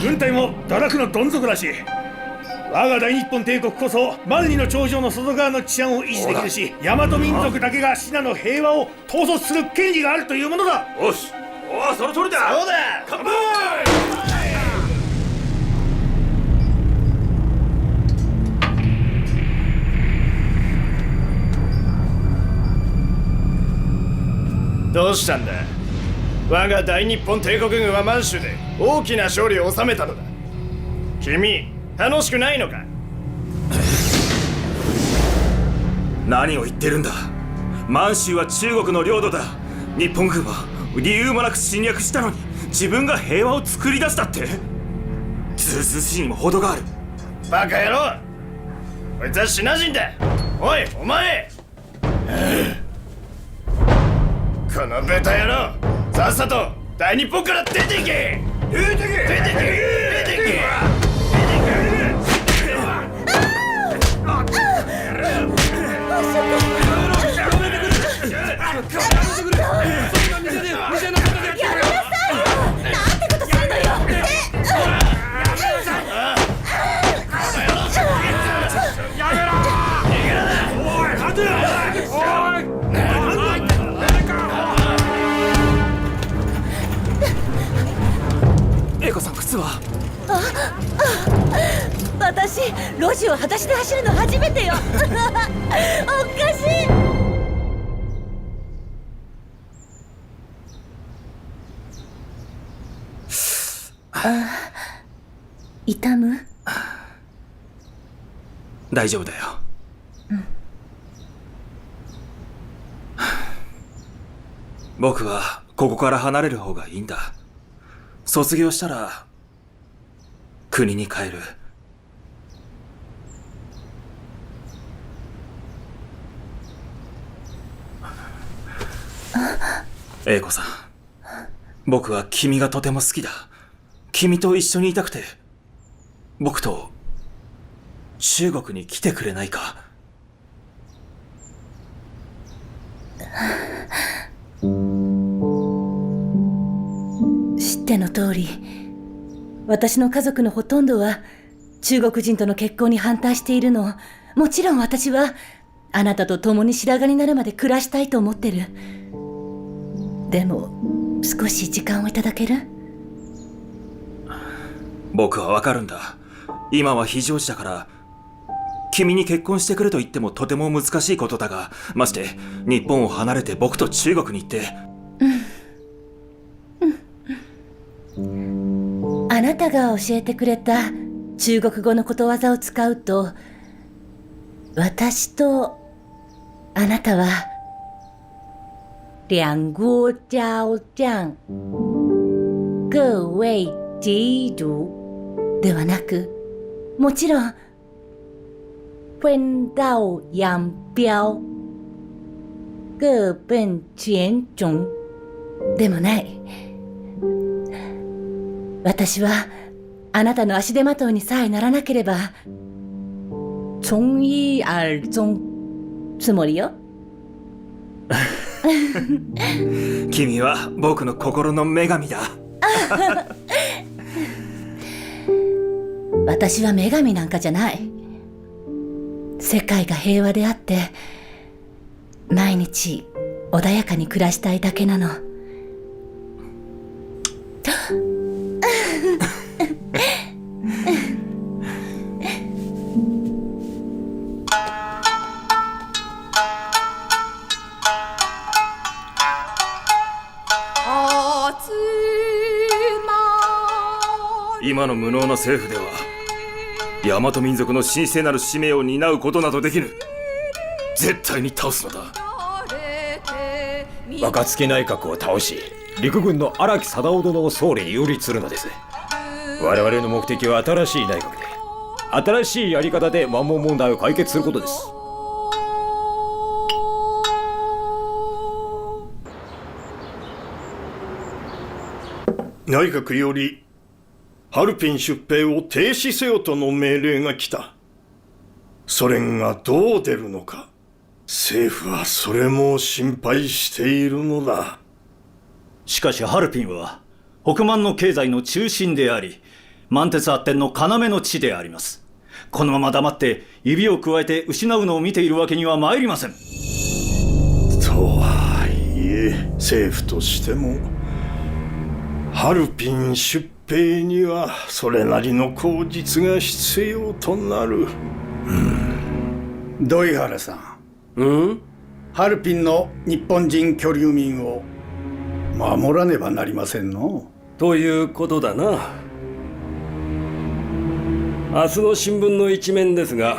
軍隊も堕落のどん底だし、我が大日本帝国こそ万里の長城の外側の治安を維持できるし、大和民族だけがシナの平和を統率する権利があるというものだ。よし、その通りだ。そうだ、乾杯。どうしたんだ？我が大日本帝国軍は満州で大きな勝利を収めたのだ。君、楽しくないのか？何を言ってるんだ。満州は中国の領土だ。日本軍は理由もなく侵略したのに、自分が平和を作り出したって。ずうずうしいにも程がある。バカ野郎、こいつはシナ人だ。おい、お前、このベタ野郎、さっさと大日本から出ていけ。出ていけ、出ていけ、出ていけ。英子さん、靴は？私、路地を裸足で走るの初めてよ。おかしい。痛む？大丈夫だよ。僕はここから離れる方がいいんだ。卒業したら国に帰る。英子さん、僕は君がとても好きだ。君と一緒にいたくて、僕と中国に来てくれないか？知っての通り、私の家族のほとんどは中国人との結婚に反対しているの。もちろん私はあなたと共に白髪になるまで暮らしたいと思ってる。でも少し時間をいただける？僕はわかるんだ。今は非常時だから君に結婚してくれと言ってもとても難しいことだが、まして日本を離れて僕と中国に行って。あなたが教えてくれた中国語のことわざを使うと、私とあなたは两国交战各为其主ではなく、もちろん分道扬镳各奔前程でもない。私はあなたの足手まといにさえならなければ从一而終つもりよ。君は僕の心の女神だ。私は女神なんかじゃない。世界が平和であって毎日穏やかに暮らしたいだけなの。今の無能な政府では大和民族の神聖なる使命を担うことなどできぬ。絶対に倒すのだ。若槻内閣を倒し陸軍の荒木貞夫殿を総理に擁立するのです。我々の目的は新しい内閣で新しいやり方で満蒙問題を解決することです。内閣よりハルピン出兵を停止せよとの命令が来た。ソ連がどう出るのか、政府はそれも心配しているのだ。しかしハルピンは北満の経済の中心であり、満鉄発展の要の地であります。このまま黙って指をくわえて失うのを見ているわけには参りません。とはいえ政府としてもハルピン出兵にはそれなりの口実が必要となる。土井原さん、ハルピンの日本人居留民を守らねばなりませんの。ということだな。明日の新聞の一面ですが、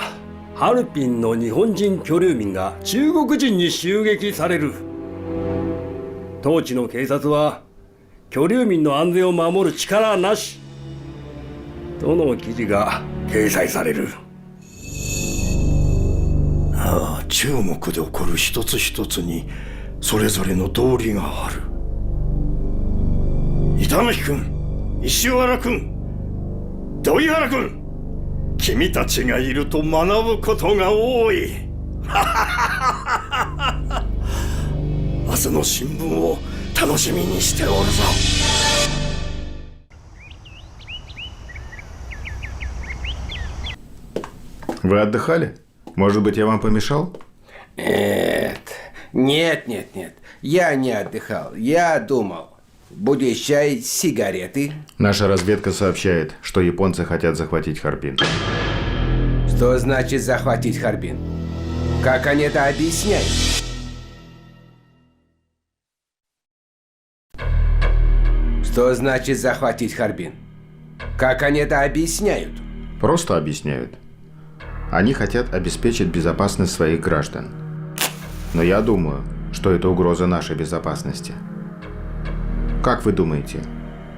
ハルピンの日本人居留民が中国人に襲撃される。当地の警察は居留民の安全を守る力なしとの記事が掲載される。中国で起こる一つ一つにそれぞれの道理がある。板垣君、石原君、土井原君、君たちがいると学ぶことが多い。明日の新聞を楽しみにしておるぞ。Вы отдыхали? Может быть, я вам помешал? Нет. Я не отдыхал. Я думал. Будешь чай, сигареты? Наша разведка сообщает, что японцы хотят захватить Харбин. Что значит захватить Харбин? Как они это объясняют? Что значит захватить Харбин? Как они это объясняют? Просто объясняют. Они хотят обеспечить безопасность своих граждан. Но я думаю, что это угроза нашей безопасности. Как вы думаете,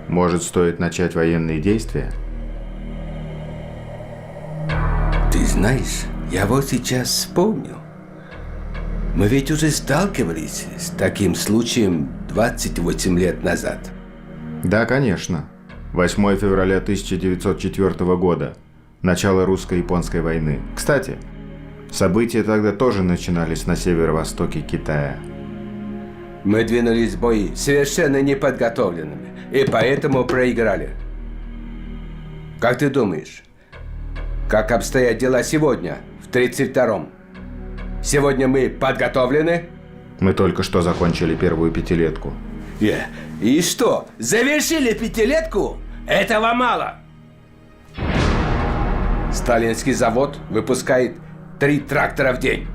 может, стоит начать военные действия? Ты знаешь, я вот сейчас вспомнил. Мы ведь уже сталкивались с таким случаем 28 лет назад. Да, конечно. 8 февраля 1904 года. Начало русско-японской войны. Кстати, события тогда тоже начинались на северо-востоке Китая. Мы двинулись в бой совершенно неподготовленными, и поэтому проиграли. Как ты думаешь, как обстоят дела сегодня, в 32-м? Сегодня мы подготовлены? Мы только что закончили первую пятилетку. И что, завершили пятилетку? Этого мало. Сталинский завод выпускает 3 трактора в день.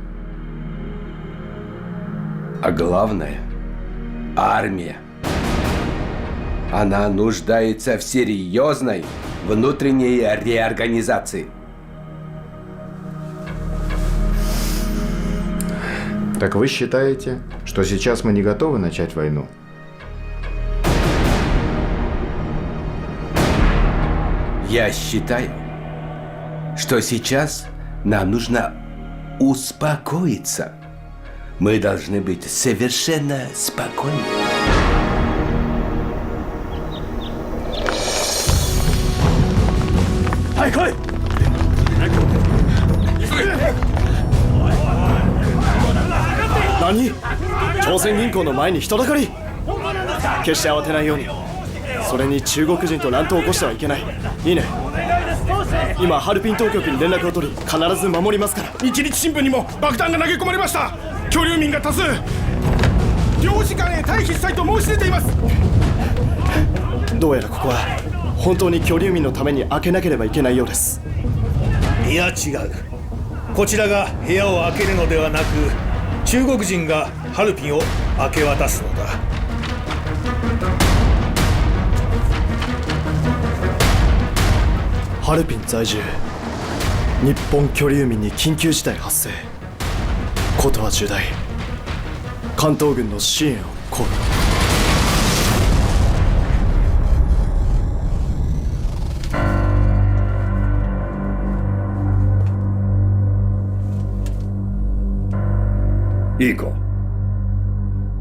А главное, армия. Она нуждается в серьезной внутренней реорганизации. Так вы считаете, что сейчас мы не готовы начать войну? Я считаю, что сейчас нам нужно успокоиться. Мы должны быть совершенно спокойны.何？朝鮮銀行の前に人だかり。決して慌てないように。それに中国人と乱闘を起こしてはいけない。いいね。今ハルピン当局に連絡を取り、必ず守りますから。日日新聞にも爆弾が投げ込まれました。居留民が多数。領事館へ退避したいと申し出ています。どうやらここは本当に居留民のために開けなければいけないようです。いや違う。こちらが部屋を開けるのではなく、中国人がハルピンを明け渡すのだ。ハルピン在住、日本居留民に緊急事態発生。ことは重大。関東軍の支援をコール。いいか。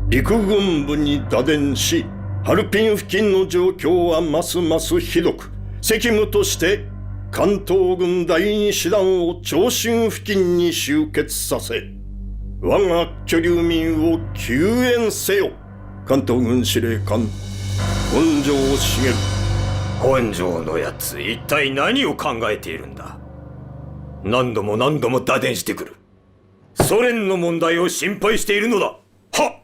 陸軍部に打電し、ハルピン付近の状況はますますひどく、責務として関東軍第2師団を長春付近に集結させ、我が居留民を救援せよ。関東軍司令官本庄茂。本庄のやつ、一体何を考えているんだ。何度も何度も打電してくる。ソ連の問題を心配しているのだ。はっ！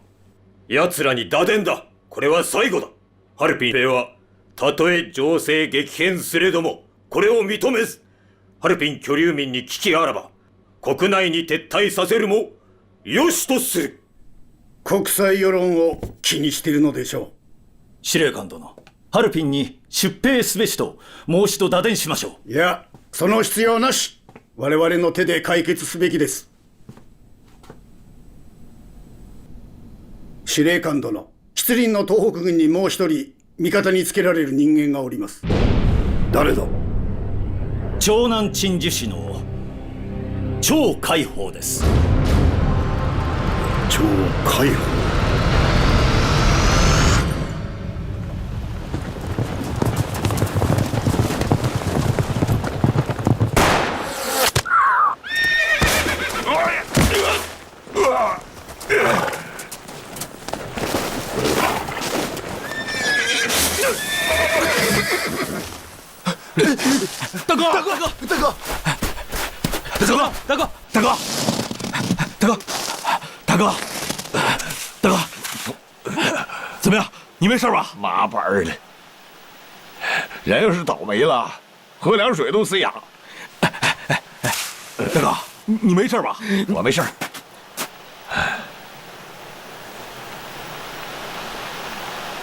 奴らに打電だ。これは最後だ。ハルピン兵はたとえ情勢激変すれどもこれを認めず、ハルピン居留民に危機あらば国内に撤退させるもよしとする。国際世論を気にしているのでしょう。司令官殿、ハルピンに出兵すべしともう一度打電しましょう。いや、その必要なし。我々の手で解決すべきです。司令官殿、吉林の東北軍にもう一人味方につけられる人間がおります。誰だ。長南鎮守市の張海峰です。張海峰。大哥，大哥，大哥，大哥，大哥，大哥，大哥，大哥，大哥，怎么样？你没事吧？麻板儿的，人要是倒霉了，喝凉水都塞牙。大哥，你没事吧？我没事。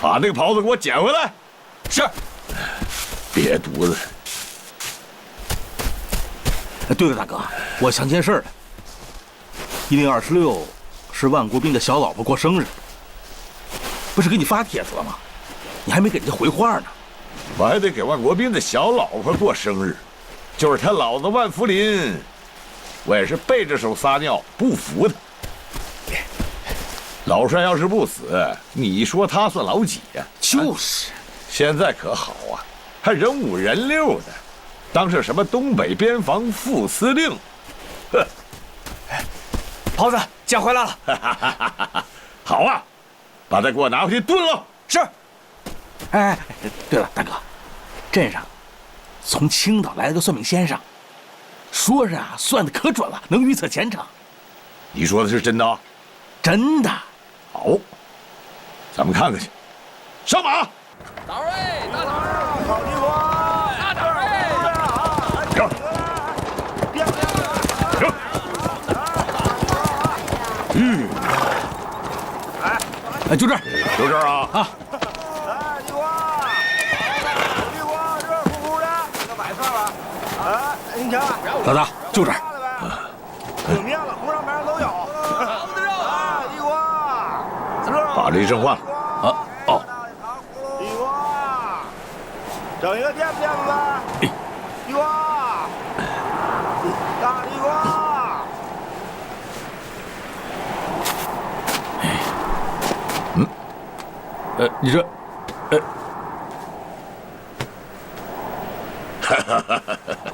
把那个袍子给我捡回来。是。别犊子。对了，大哥，我想件事了。1026是万国斌的小老婆过生日，不是给你发帖子了吗？你还没给人家回话呢。我还得给万国斌的小老婆过生日，就是他老子万福林，我也是背着手撒尿，不服他。老帅要是不死，你说他算老几呀？就是。现在可好啊，还人五人六的。当上什么东北边防副司令，呵！袍子捡回来了，好啊，把它给我拿回去炖了。是。哎，对了，大哥，镇上从青岛来了个算命先生，说是啊，算的可准了，能预测前程。你说的是真的？真的。好，咱们看看去。上马！大瑞，大头，好地方！大头瑞，停！停！哎，就这儿，就这儿啊！啊！老大，就这儿。冷面了，红烧白都有。把这一声换了。啊哦。地瓜，整一个垫子吧。地瓜，大地瓜。你这，哈哈哈哈哈！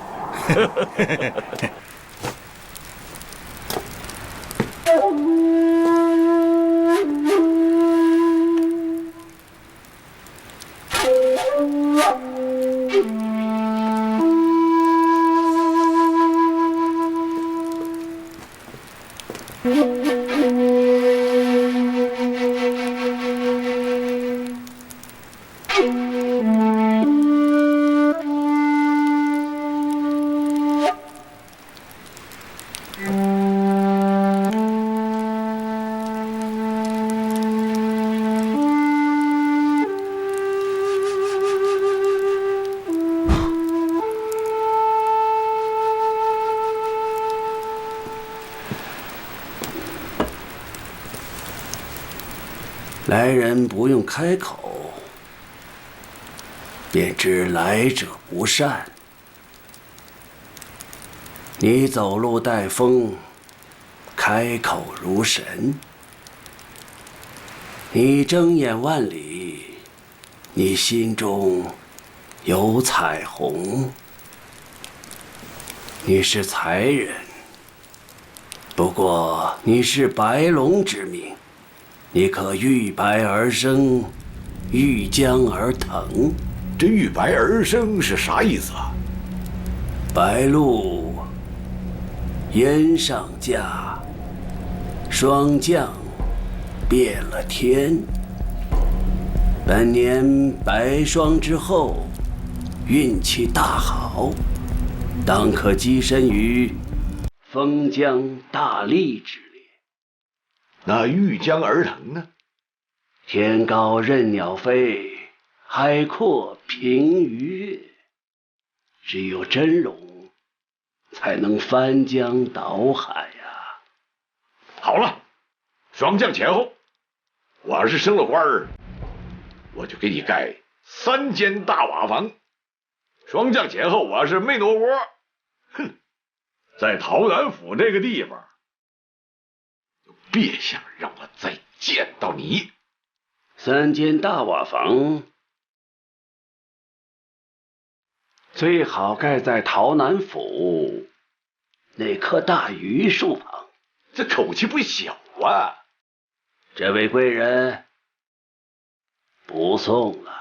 来人不用开口，便知来者不善。你走路带风，开口如神。你睁眼万里，你心中有彩虹。你是才人，不过你是白龙之命。你可遇白而生，遇将而腾。这遇白而生是啥意思啊？白露烟上架，霜降变了天。本年白霜之后，运气大好，当可跻身于封疆大吏之列。那遇将而腾呢？天高任鸟飞，海阔凭鱼跃。只有真龙才能翻江倒海呀！好了，霜降前后，我要是升了官儿，我就给你盖3间大瓦房。霜降前后，我要是没挪窝，哼，在洮南府这个地方，就别想让我再见到你。3间大瓦房最好盖在洮南府那棵大榆树旁。这口气不小啊！这位贵人，不送了。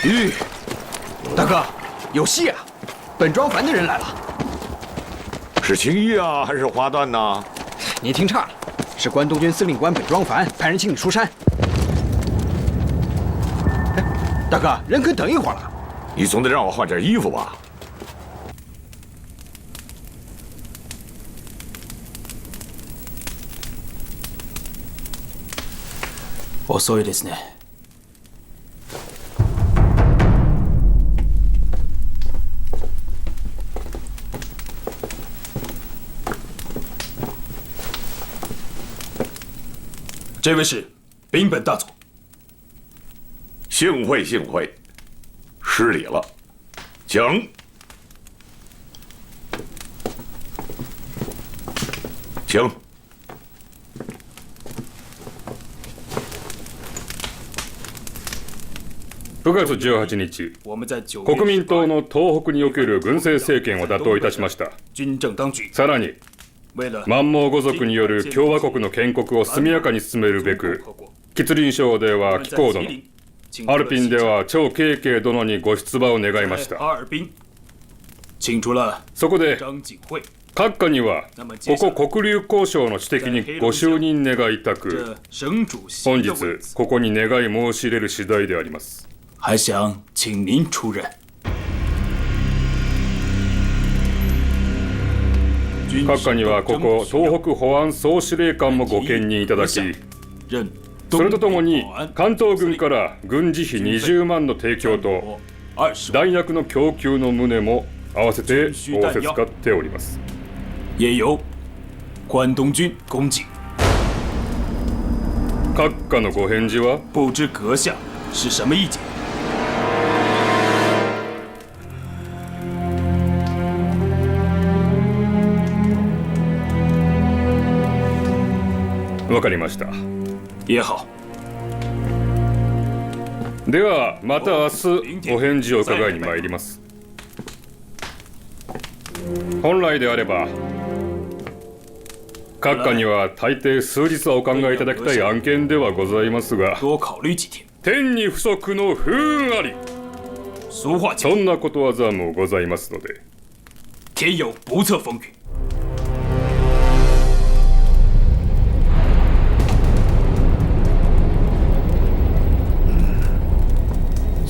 玉，大哥，有戏啊！本庄凡的人来了。是青衣啊，还是花旦呐？您听差了，是关东军司令官本庄凡派人请你出山。大哥，人可等一会儿了。你总得让我换件衣服吧？遅いですね。这位是禀本大佐。幸会幸会，失礼了，请。请。9月18日、国民党の東北における軍政政権を打倒いたしました。さらに、満蒙語族による共和国の建国を速やかに進めるべく、吉林省では紀行殿、ハルピンでは張慶慶殿にご出馬を願いました。そこで、閣下にはここ黒竜交渉の主席にご就任願いたく、本日ここに願い申し入れる次第であります。还想请您出任。閣下にはここ東北保安総司令官もご兼任いただき、それとともに関東軍から軍事費20万の提供と弾薬の供給の旨も合わせて仰せつかっております。也由关东军恭敬。閣下のご返事は？不知阁下是什么意见？わかりました。也好。ではまた明日お返事を伺いに参ります。本来であれば閣下には大抵数日はお考えいただきたい案件ではございますが、天に不足の不運あり、そんなことわざもございますので。天有不测风云。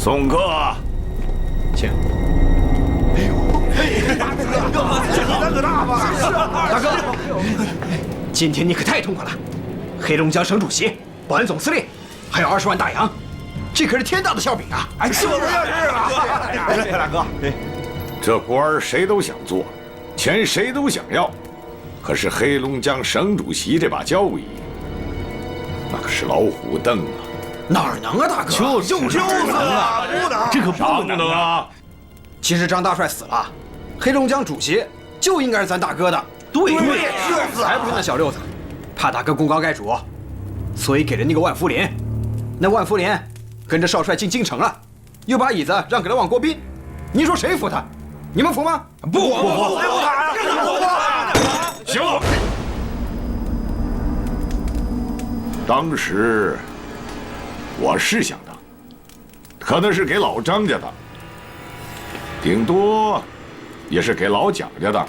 宋哥，请。大哥，今天你可太痛快了！黑龙江省主席、保安总司令，还有20万大洋，这可是天大的馅饼啊！哎，是啊，大哥，这官儿谁都想做，钱谁都想要，可是黑龙江省主席这把交椅，那可是老虎凳啊！哪能啊，大哥？就是啊，不能，这可不能啊！其实张大帅死了，黑龙江主席就应该是咱大哥的。对，才不是那小六子，怕大哥功高盖主，所以给了那个万福林。那万福林跟着少帅进京城了，又把椅子让给了王国斌。你说谁服他？你们服吗？不，行了。当时我是想当，可那是给老张家的，顶多也是给老蒋家的。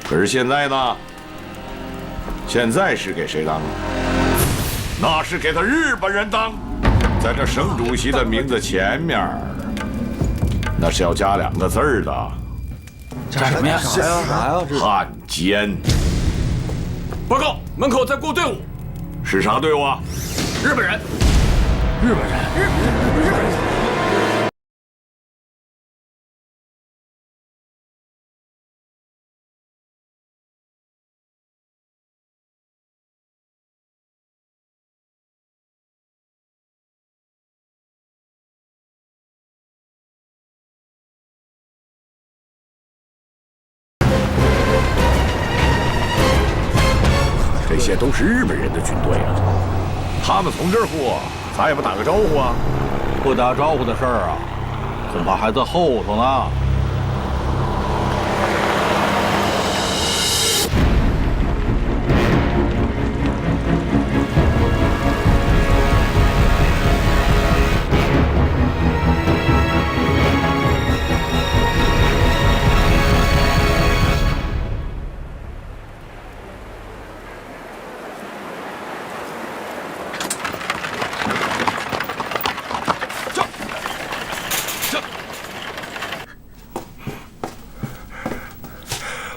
可是现在呢？现在是给谁当？那是给他日本人当，在这省主席的名字前面，那是要加2个字的。加什么呀？汉奸。报告，门口在过队伍。是啥队伍啊？日本人。日本人。这些都是日本人的军队啊，他们从这儿过，咱也不打个招呼啊？不打招呼的事儿啊，恐怕还在后头呢。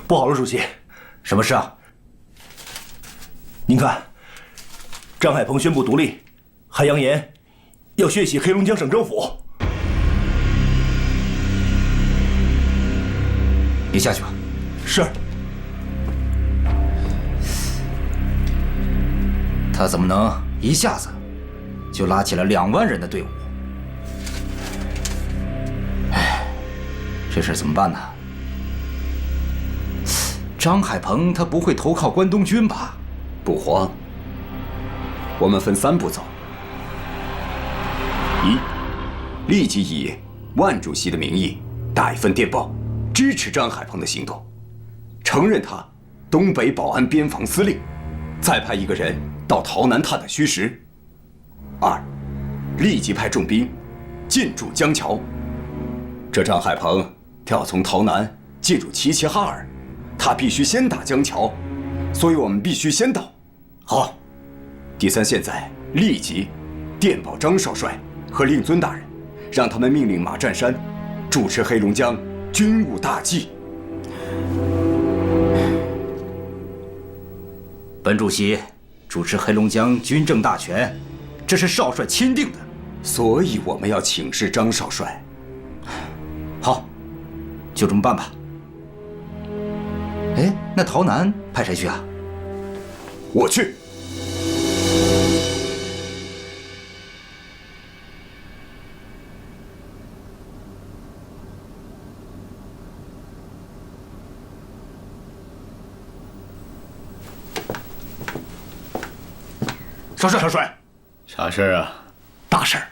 不好了，主席，什么事啊？您看，张海鹏宣布独立，还扬言要血洗黑龙江省政府。你下去吧。是。他怎么能一下子就拉起了2万人的队伍？哎，这事怎么办呢？张海鹏他不会投靠关东军吧？不慌，我们分3步走。一，立即以万主席的名义打一份电报，支持张海鹏的行动，承认他东北保安边防司令，再派一个人到洮南探探虚实。二，立即派重兵进驻江桥。这张海鹏要从洮南进入齐齐哈尔，他必须先打江桥，所以我们必须先到。好。第三，现在立即电报张少帅和令尊大人，让他们命令马占山主持黑龙江军务大计。本主席主持黑龙江军政大权，这是少帅钦定的，所以我们要请示张少帅。好，就这么办吧。哎，那洮南派谁去啊？我去。少帅，少帅，啥事儿啊？大事儿。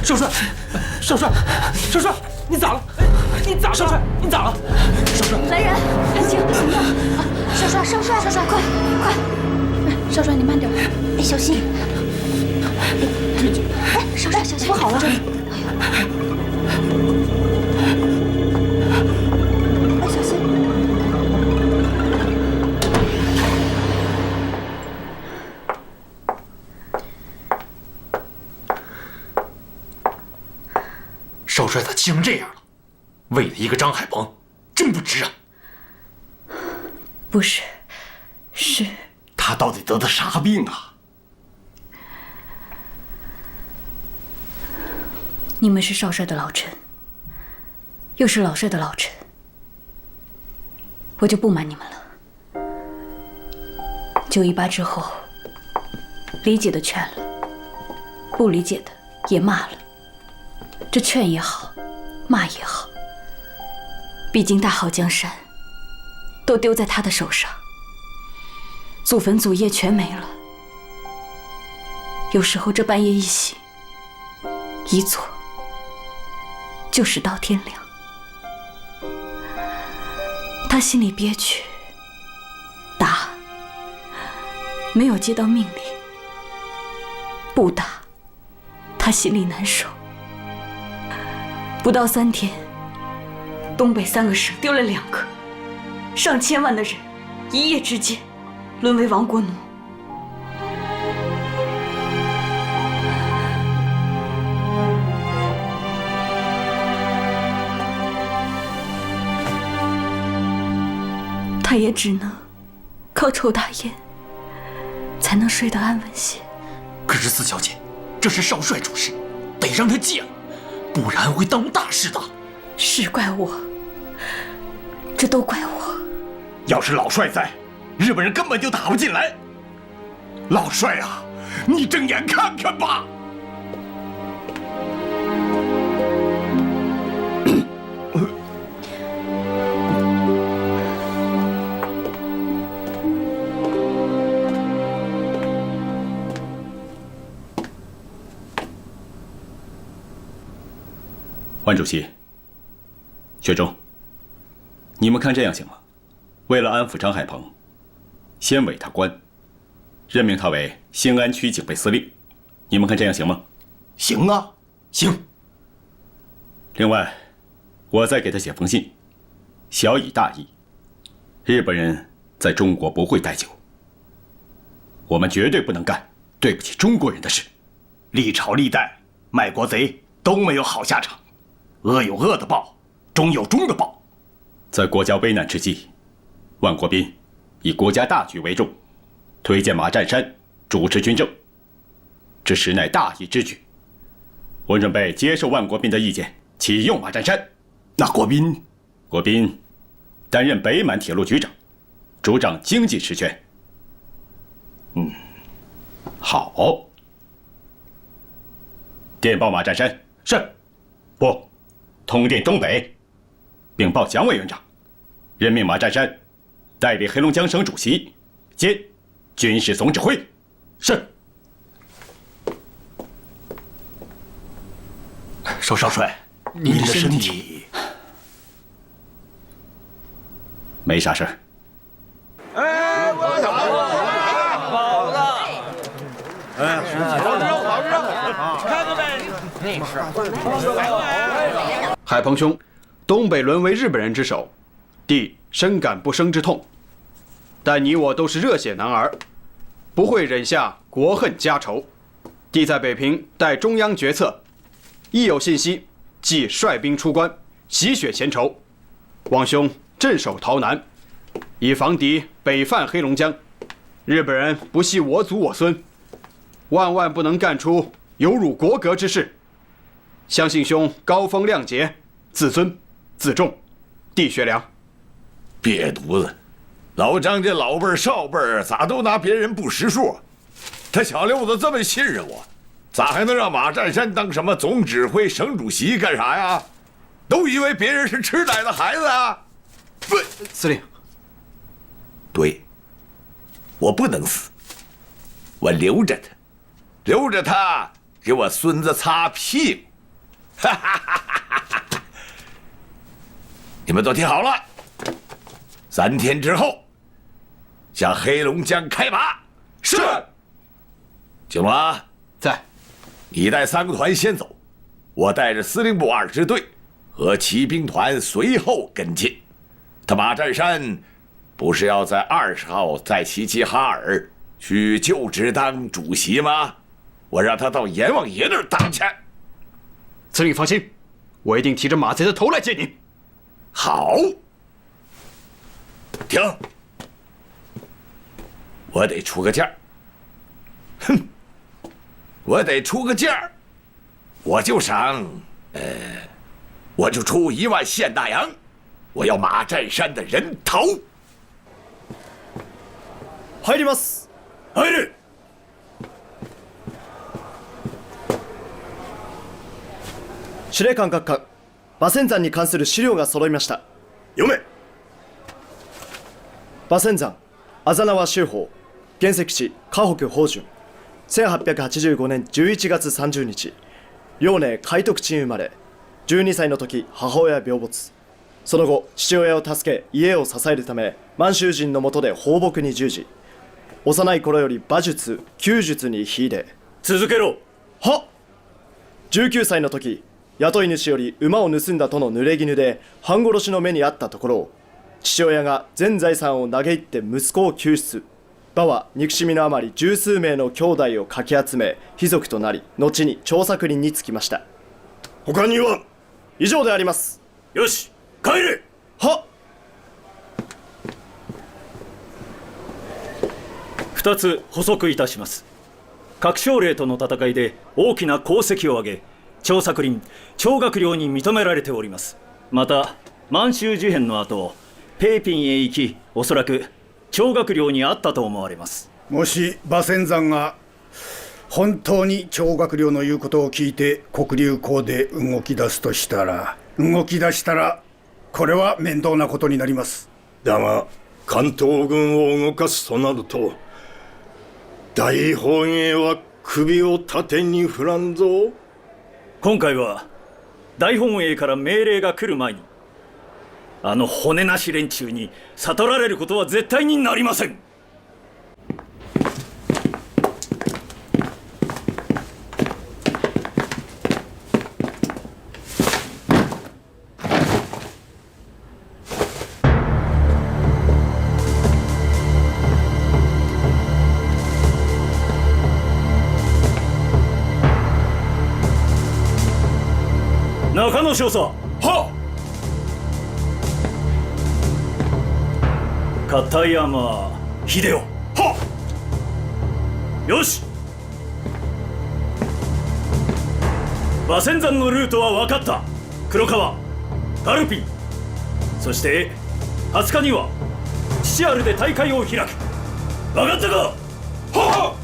少帅，少帅，少帅，你咋了？你咋了？少帅，你咋了？少帅，来人，安静，行动！啊，少帅，少帅，少帅，快快！少帅，你慢点，哎，小心！哎，少帅，小心！不好了，这里！哎，小心！少帅咋气成这样了？为了一个张海鹏，真不值啊！不是，是他到底得的啥病啊？你们是少帅的老臣，又是老帅的老臣，我就不瞒你们了。918之后，理解的劝了，不理解的也骂了。这劝也好，骂也好，毕竟大好江山都丢在他的手上，祖坟祖业全没了。有时候这半夜一醒一坐就是到天亮。他心里憋屈，打没有接到命令，不打他心里难受。不到3天，东北3个省丢了2个，上千万的人一夜之间沦为亡国奴。他也只能靠抽大烟才能睡得安稳些。可是四小姐，这是少帅主事，得让他戒了，不然会耽误大事的。是怪我，这都怪我。要是老帅在，日本人根本就打不进来。老帅啊，你睁眼看看吧。万主席、薛中，你们看这样行吗？为了安抚张海鹏，先委他官，任命他为兴安区警备司令，你们看这样行吗？行啊，行。另外，我再给他写封信，小以大义，日本人在中国不会待久。我们绝对不能干对不起中国人的事。历朝历代卖国贼都没有好下场，恶有恶的报，忠有忠的报。在国家危难之际，万国斌以国家大局为重，推荐马占山主持军政，这实乃大义之举。我准备接受万国斌的意见，启用马占山。那国斌担任北满铁路局长，主掌经济实权。好。电报马占山。是。不，通电东北，禀报蒋委员长，任命马占山代理黑龙江省主席兼军事总指挥。是。少帅，您的身体没啥事儿。好的。看看呗，那是。海鹏兄，东北沦为日本人之手，弟深感不生之痛。但你我都是热血男儿，不会忍下国恨家仇。弟在北平待中央决策，一有信息即率兵出关，洗雪前仇。望兄镇守洮南，以防敌北犯黑龙江。日本人不系我祖我孙，万万不能干出有辱国格之事。相信兄高风亮节，自尊自重，弟学良。瘪犊子，老张家老辈少辈咋都拿别人不识数？他小六子这么信任我，咋还能让马占山当什么总指挥、省主席干啥呀？都以为别人是吃奶的孩子啊！不，司令，对，我不能死，我留着他，留着他给我孙子擦屁股。哈哈哈哈哈！你们都听好了，3天之后向黑龙江开拔。是。景龙在。你带3个团先走，我带着司令部2支队和骑兵团随后跟进。他马占山不是要在20号在齐齐哈尔去就职当主席吗？我让他到阎王爷那儿当去。司令放心，我一定提着马贼的头来见你。好，停！我得出个价。哼，我得出个价，我就赏，我就出1万现大洋，我要马占山的人头。入ります。入る。司令官閣下、馬仙山に関する資料が揃いました。読め。馬仙山、あざなわ州法、原石地、河北芳順。1885年11月30日、遼寧海徳鎮生まれ。12歳の時、母親病没。その後、父親を助け、家を支えるため、満州人の下で放牧に従事。幼い頃より馬術、弓術に秀で。続けろ。は。19歳の時、雇い主より馬を盗んだとの濡れ衣で半殺しの目にあったところを、父親が全財産を嘆いて息子を救出。馬は憎しみのあまり10数名の兄弟をかき集め卑族となり、後に張作霖につきました。他には？以上であります。よし、帰れ。は。2つ補足いたします。各省令との戦いで大きな功績を挙げ、張作霖、張学良に認められております。また満州事変の後、北平へ行き、おそらく張学良に会ったと思われます。もし馬仙山が本当に張学良の言うことを聞いて黒竜江で動き出したらこれは面倒なことになります。だが関東軍を動かすとなると、大本営は首を縦に振らんぞ。今回は大本営から命令が来る前に、あの骨なし連中に悟られることは絶対になりません。中野少佐。はっ。片山秀夫。はっ。よし。馬仙山のルートは分かった。黒川、ガルピン、そして20日にはシアルで大会を開く。分かったか。はっ。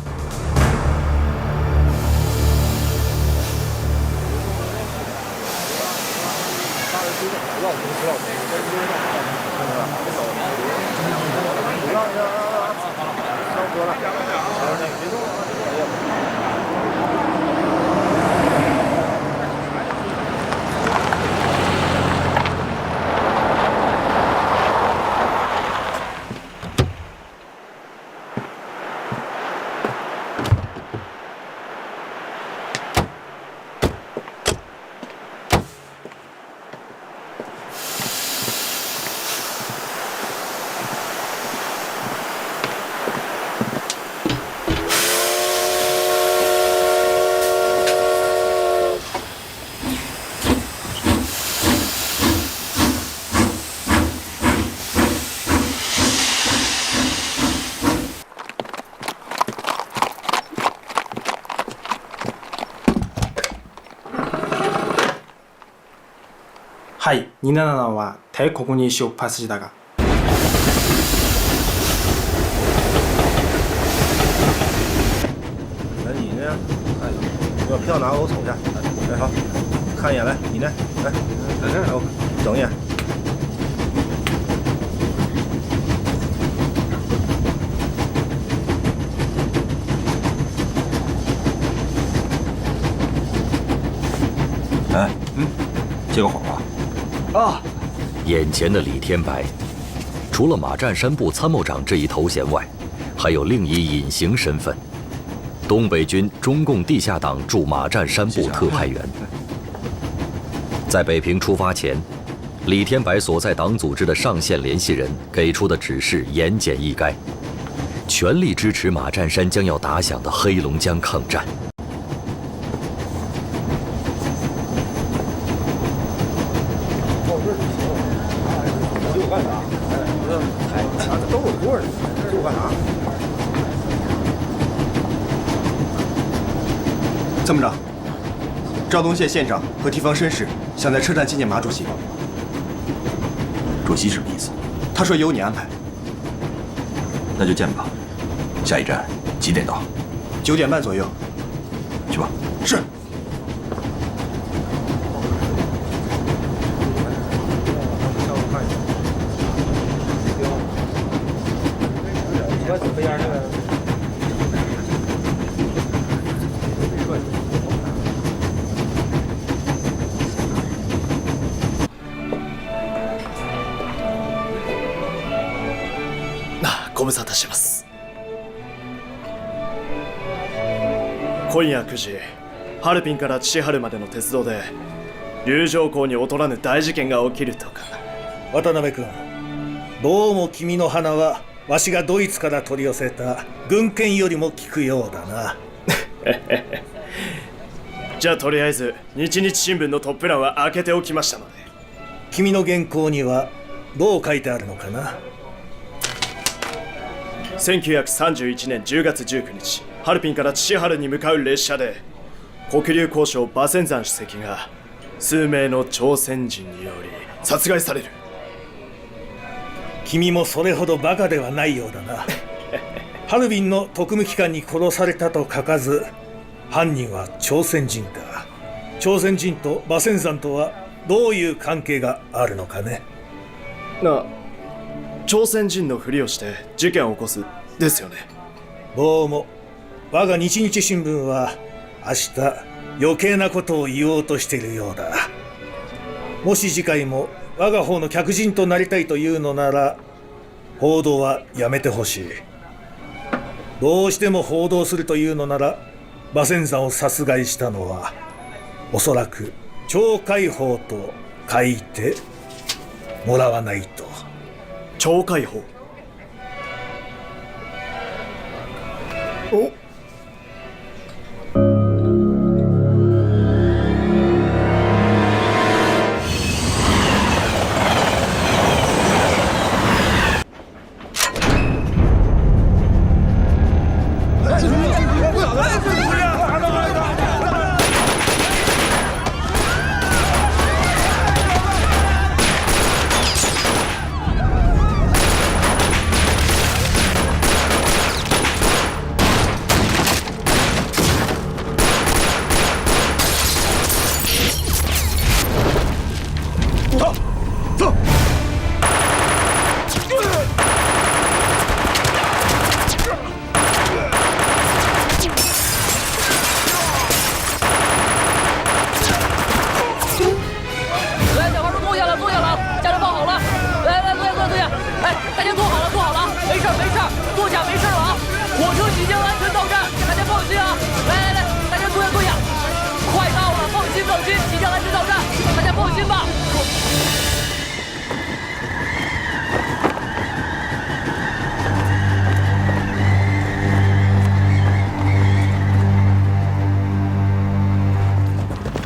はい、277は대코군이 시오파스시다가来你呢？哎，把票拿给我瞅一下。哎，好，看一眼来，你呢？来，来我整一眼。哎，接个谎吧。啊！眼前的李天白，除了马占山部参谋长这一头衔外，还有另一隐形身份——东北军中共地下党驻马占山部特派员。在北平出发前，李天白所在党组织的上线联系人给出的指示言简意赅：全力支持马占山将要打响的黑龙江抗战。参谋长，肇东县县长和地方绅士想在车站见见马主席。主席什么意思？他说由你安排。那就见吧。下一站几点到？9点半左右。去吧。是。ご無沙汰してます。今夜9時、ハルピンから千春までの鉄道で龍城港に劣らぬ大事件が起きるとか。渡辺君、どうも君の鼻はわしがドイツから取り寄せた軍艦よりも効くようだな。じゃあとりあえず日日新聞のトップ欄は開けておきましたので。君の原稿にはどう書いてあるのかな。1931年10月19日、ハルピンから千春に向かう列車で黒竜江省馬仙山主席が数名の朝鮮人により殺害される。君もそれほどバカではないようだな。ハルビンの特務機関に殺されたと書かず、犯人は朝鮮人か。朝鮮人と馬仙山とはどういう関係があるのかね。朝鮮人のふりをして事件を起こすですよね。どうも我が日日新聞は明日余計なことを言おうとしているようだ。もし次回も我が方の客人となりたいというのなら報道はやめてほしい。どうしても報道するというのなら馬仙山を殺害したのはおそらく張海峰と書いてもらわないと。張海峰。お军吧！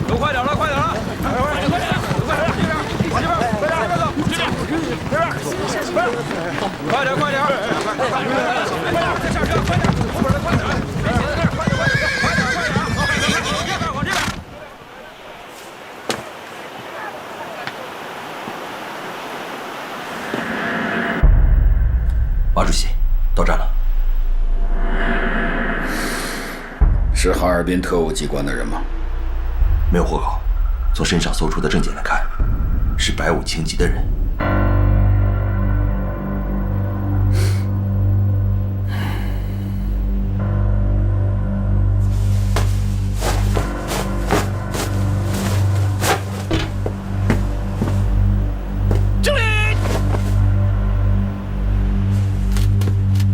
都快点了，快点了！快点，往这边，快点，这边，快点，快点，再上车，快点，后边的快点，快点，快点，往这边。马主席，到站了。是哈尔滨特务机关的人吗？没有户口，从身上搜出的证件来看，是白武清级的人。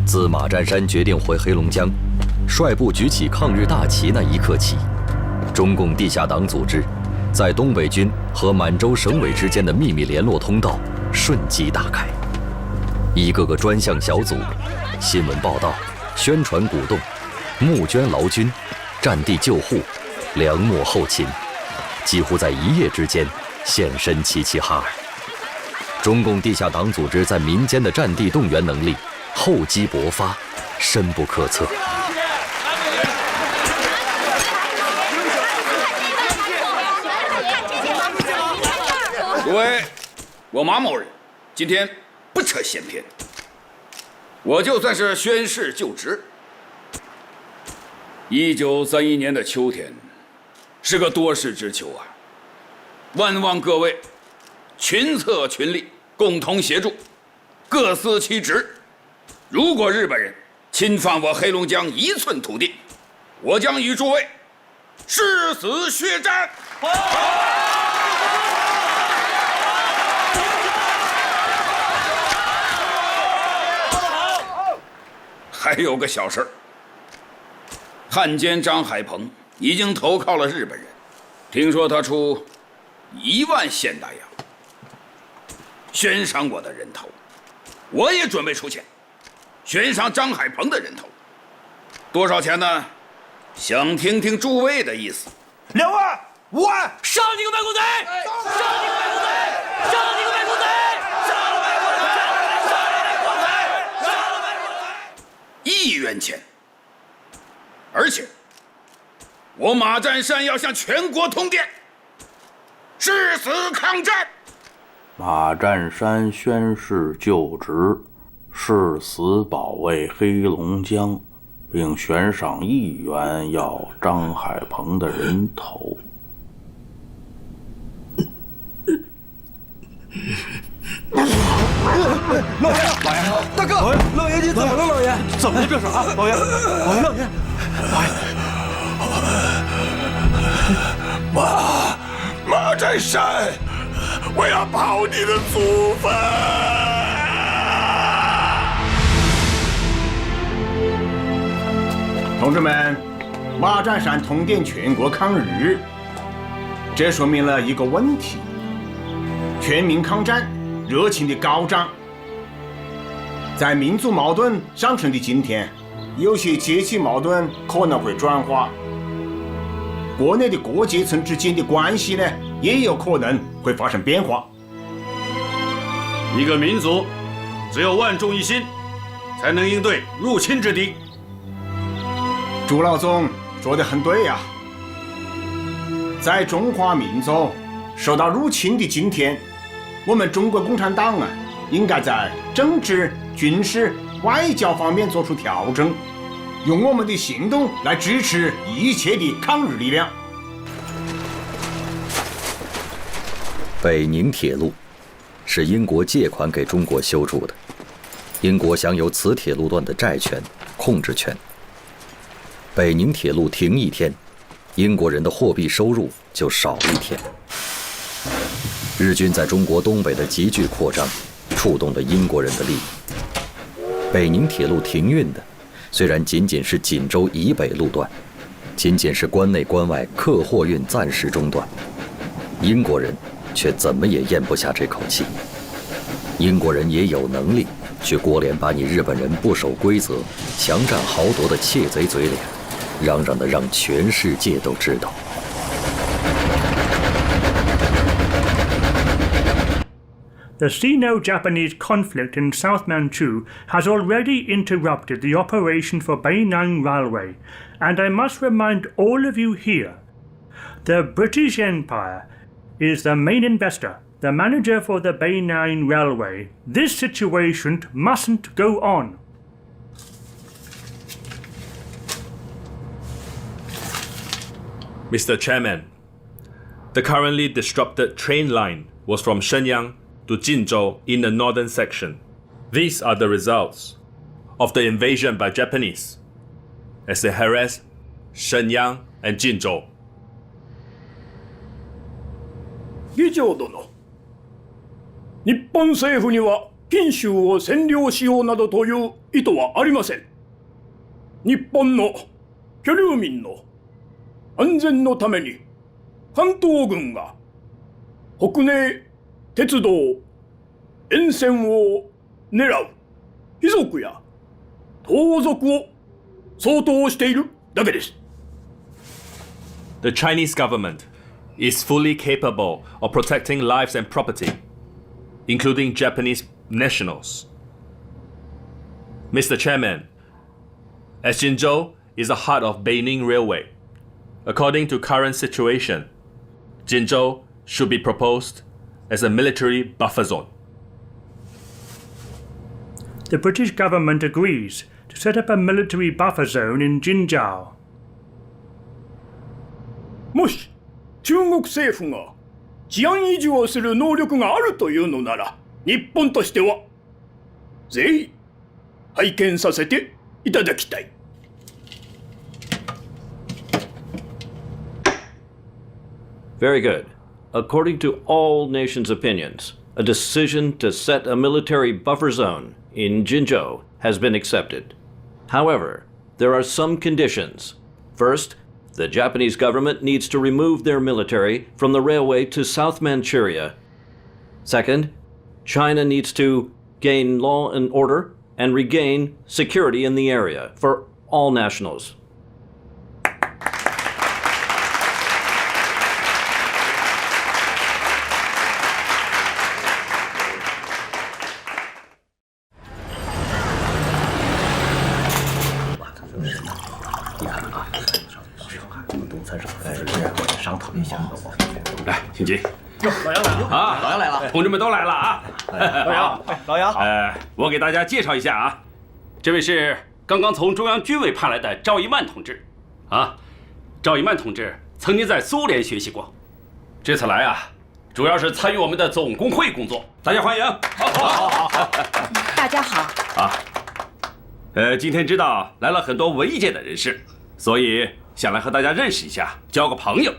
自马占山决定回黑龙江，率部举起抗日大旗那一刻起，中共地下党组织在东北军和满洲省委之间的秘密联络通道瞬即打开，一个个专项小组、新闻报道、宣传鼓动、募捐劳军、战地救护、粮秣后勤，几乎在一夜之间现身齐齐哈尔。中共地下党组织在民间的战地动员能力厚积薄发，深不可测。各位，我马某人今天不扯闲篇，我就算是宣誓就职。1931年的秋天，是个多事之秋啊！万望各位群策群力，共同协助，各司其职。如果日本人侵犯我黑龙江1寸土地，我将与诸位誓死血战。还有个小事儿，汉奸张海鹏已经投靠了日本人，听说他出1万现大洋悬赏我的人头，我也准备出钱悬赏张海鹏的人头。多少钱呢？想听听诸位的意思。2万、5万，上你个卖国贼！上你个卖国贼！上你个卖国贼！上了卖国贼！上了卖国贼！上了卖国贼！1元钱。而且，我马占山要向全国通电，誓死抗战。马占山宣誓就职，誓死保卫黑龙江，并悬赏1元要张海鹏的人头。老爷，大哥，老爷你怎么了？老爷，怎么了这是啊？老爷，老爷，马占山，我要报你的祖坟！同志们，马占山通电全国抗日，这说明了一个问题：全民抗战热情的高涨。在民族矛盾上升的今天，有些阶级矛盾可能会转化，国内的各阶层之间的关系呢，也有可能会发生变化。一个民族只有万众一心，才能应对入侵之敌。朱老总说得很对呀，在中华民族受到入侵的今天，我们中国共产党应该在政治、军事、外交方面做出调整，用我们的行动来支持一切的抗日力量。北宁铁路是英国借款给中国修筑的，英国享有此铁路段的债权、控制权。北宁铁路停1天，英国人的货币收入就少1天。日军在中国东北的急剧扩张，触动了英国人的利益。北宁铁路停运的，虽然仅仅是锦州以北路段，仅仅是关内关外客货运暂时中断，英国人却怎么也咽不下这口气。英国人也有能力去国联把你日本人不守规则、强占豪夺的窃贼嘴脸，嚷嚷的让全世界都知道。The Sino-Japanese conflict in South Manchu has already interrupted the operation for Bainang Railway, and I must remind all of you here, the British Empire is the main investor, the manager for the Bainang Railway. This situation mustn't go on. Mr. Chairman, the currently disrupted train line was from Shenyang to Jinzhou in the northern section. These are the results of the invasion by Japanese as they harass Shenyang and Jinzhou. 議長殿、日本政府には近州を占領しようなどという意図はありません。日本の居留民の安全のために関東軍が北根鉄道沿線を狙う貴族や盗賊を相当しているだけです。The Chinese government is fully capable of protecting lives and property, including Japanese nationals. Mr. Chairman, as Jinzhou is the heart of Beining Railway, according to current situation, Jinzhou should be proposed as a military buffer zone. The British government agrees to set up a military buffer zone in Jinzhou. もし中国政府が治安維持をする能力があるというのなら、日本としてはぜひ拝見させていただきたい。Very good. According to all nations' opinions, a decision to set a military buffer zone in Jinzhou has been accepted. However, there are some conditions. First, the Japanese government needs to remove their military from the railway to South Manchuria. Second, China needs to gain law and order and regain security in the area for all nationals.来，请进。老杨来了啊，老杨来了，同志们都来了啊！老杨，老杨，我给大家介绍一下啊，这位是刚刚从中央军委派来的赵一曼同志，啊，赵一曼同志曾经在苏联学习过，这次来啊，主要是参与我们的总工会工作，大家欢迎。好，大家好。啊，今天知道来了很多文艺界的人士，所以想来和大家认识一下，交个朋友。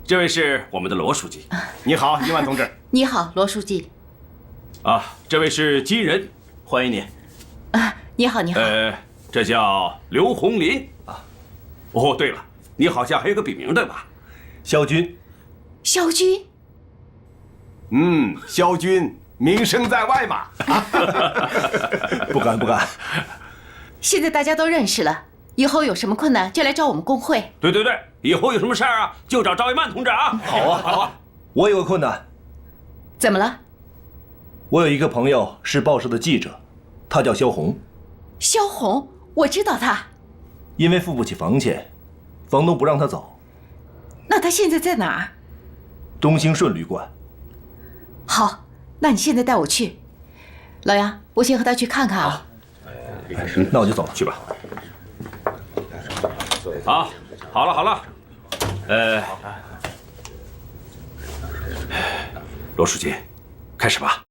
这位是我们的罗书记，你好，一万同志。你好，罗书记。啊，这位是金人，欢迎你。你好，你好。这叫刘红林啊。哦，对了，你好像还有个笔名对吧？萧军。萧军。萧军名声在外嘛。不敢不敢。现在大家都认识了。以后有什么困难就来找我们工会。对，以后有什么事儿啊，就找赵一曼同志啊。好啊。我有个困难。怎么了？我有一个朋友是报社的记者，他叫萧红。萧红，我知道他。因为付不起房钱，房东不让他走。那他现在在哪儿？东兴顺旅馆。好，那你现在带我去。老杨，我先和他去看看啊。那我就走了，去吧。啊，好了，罗书记，开始吧。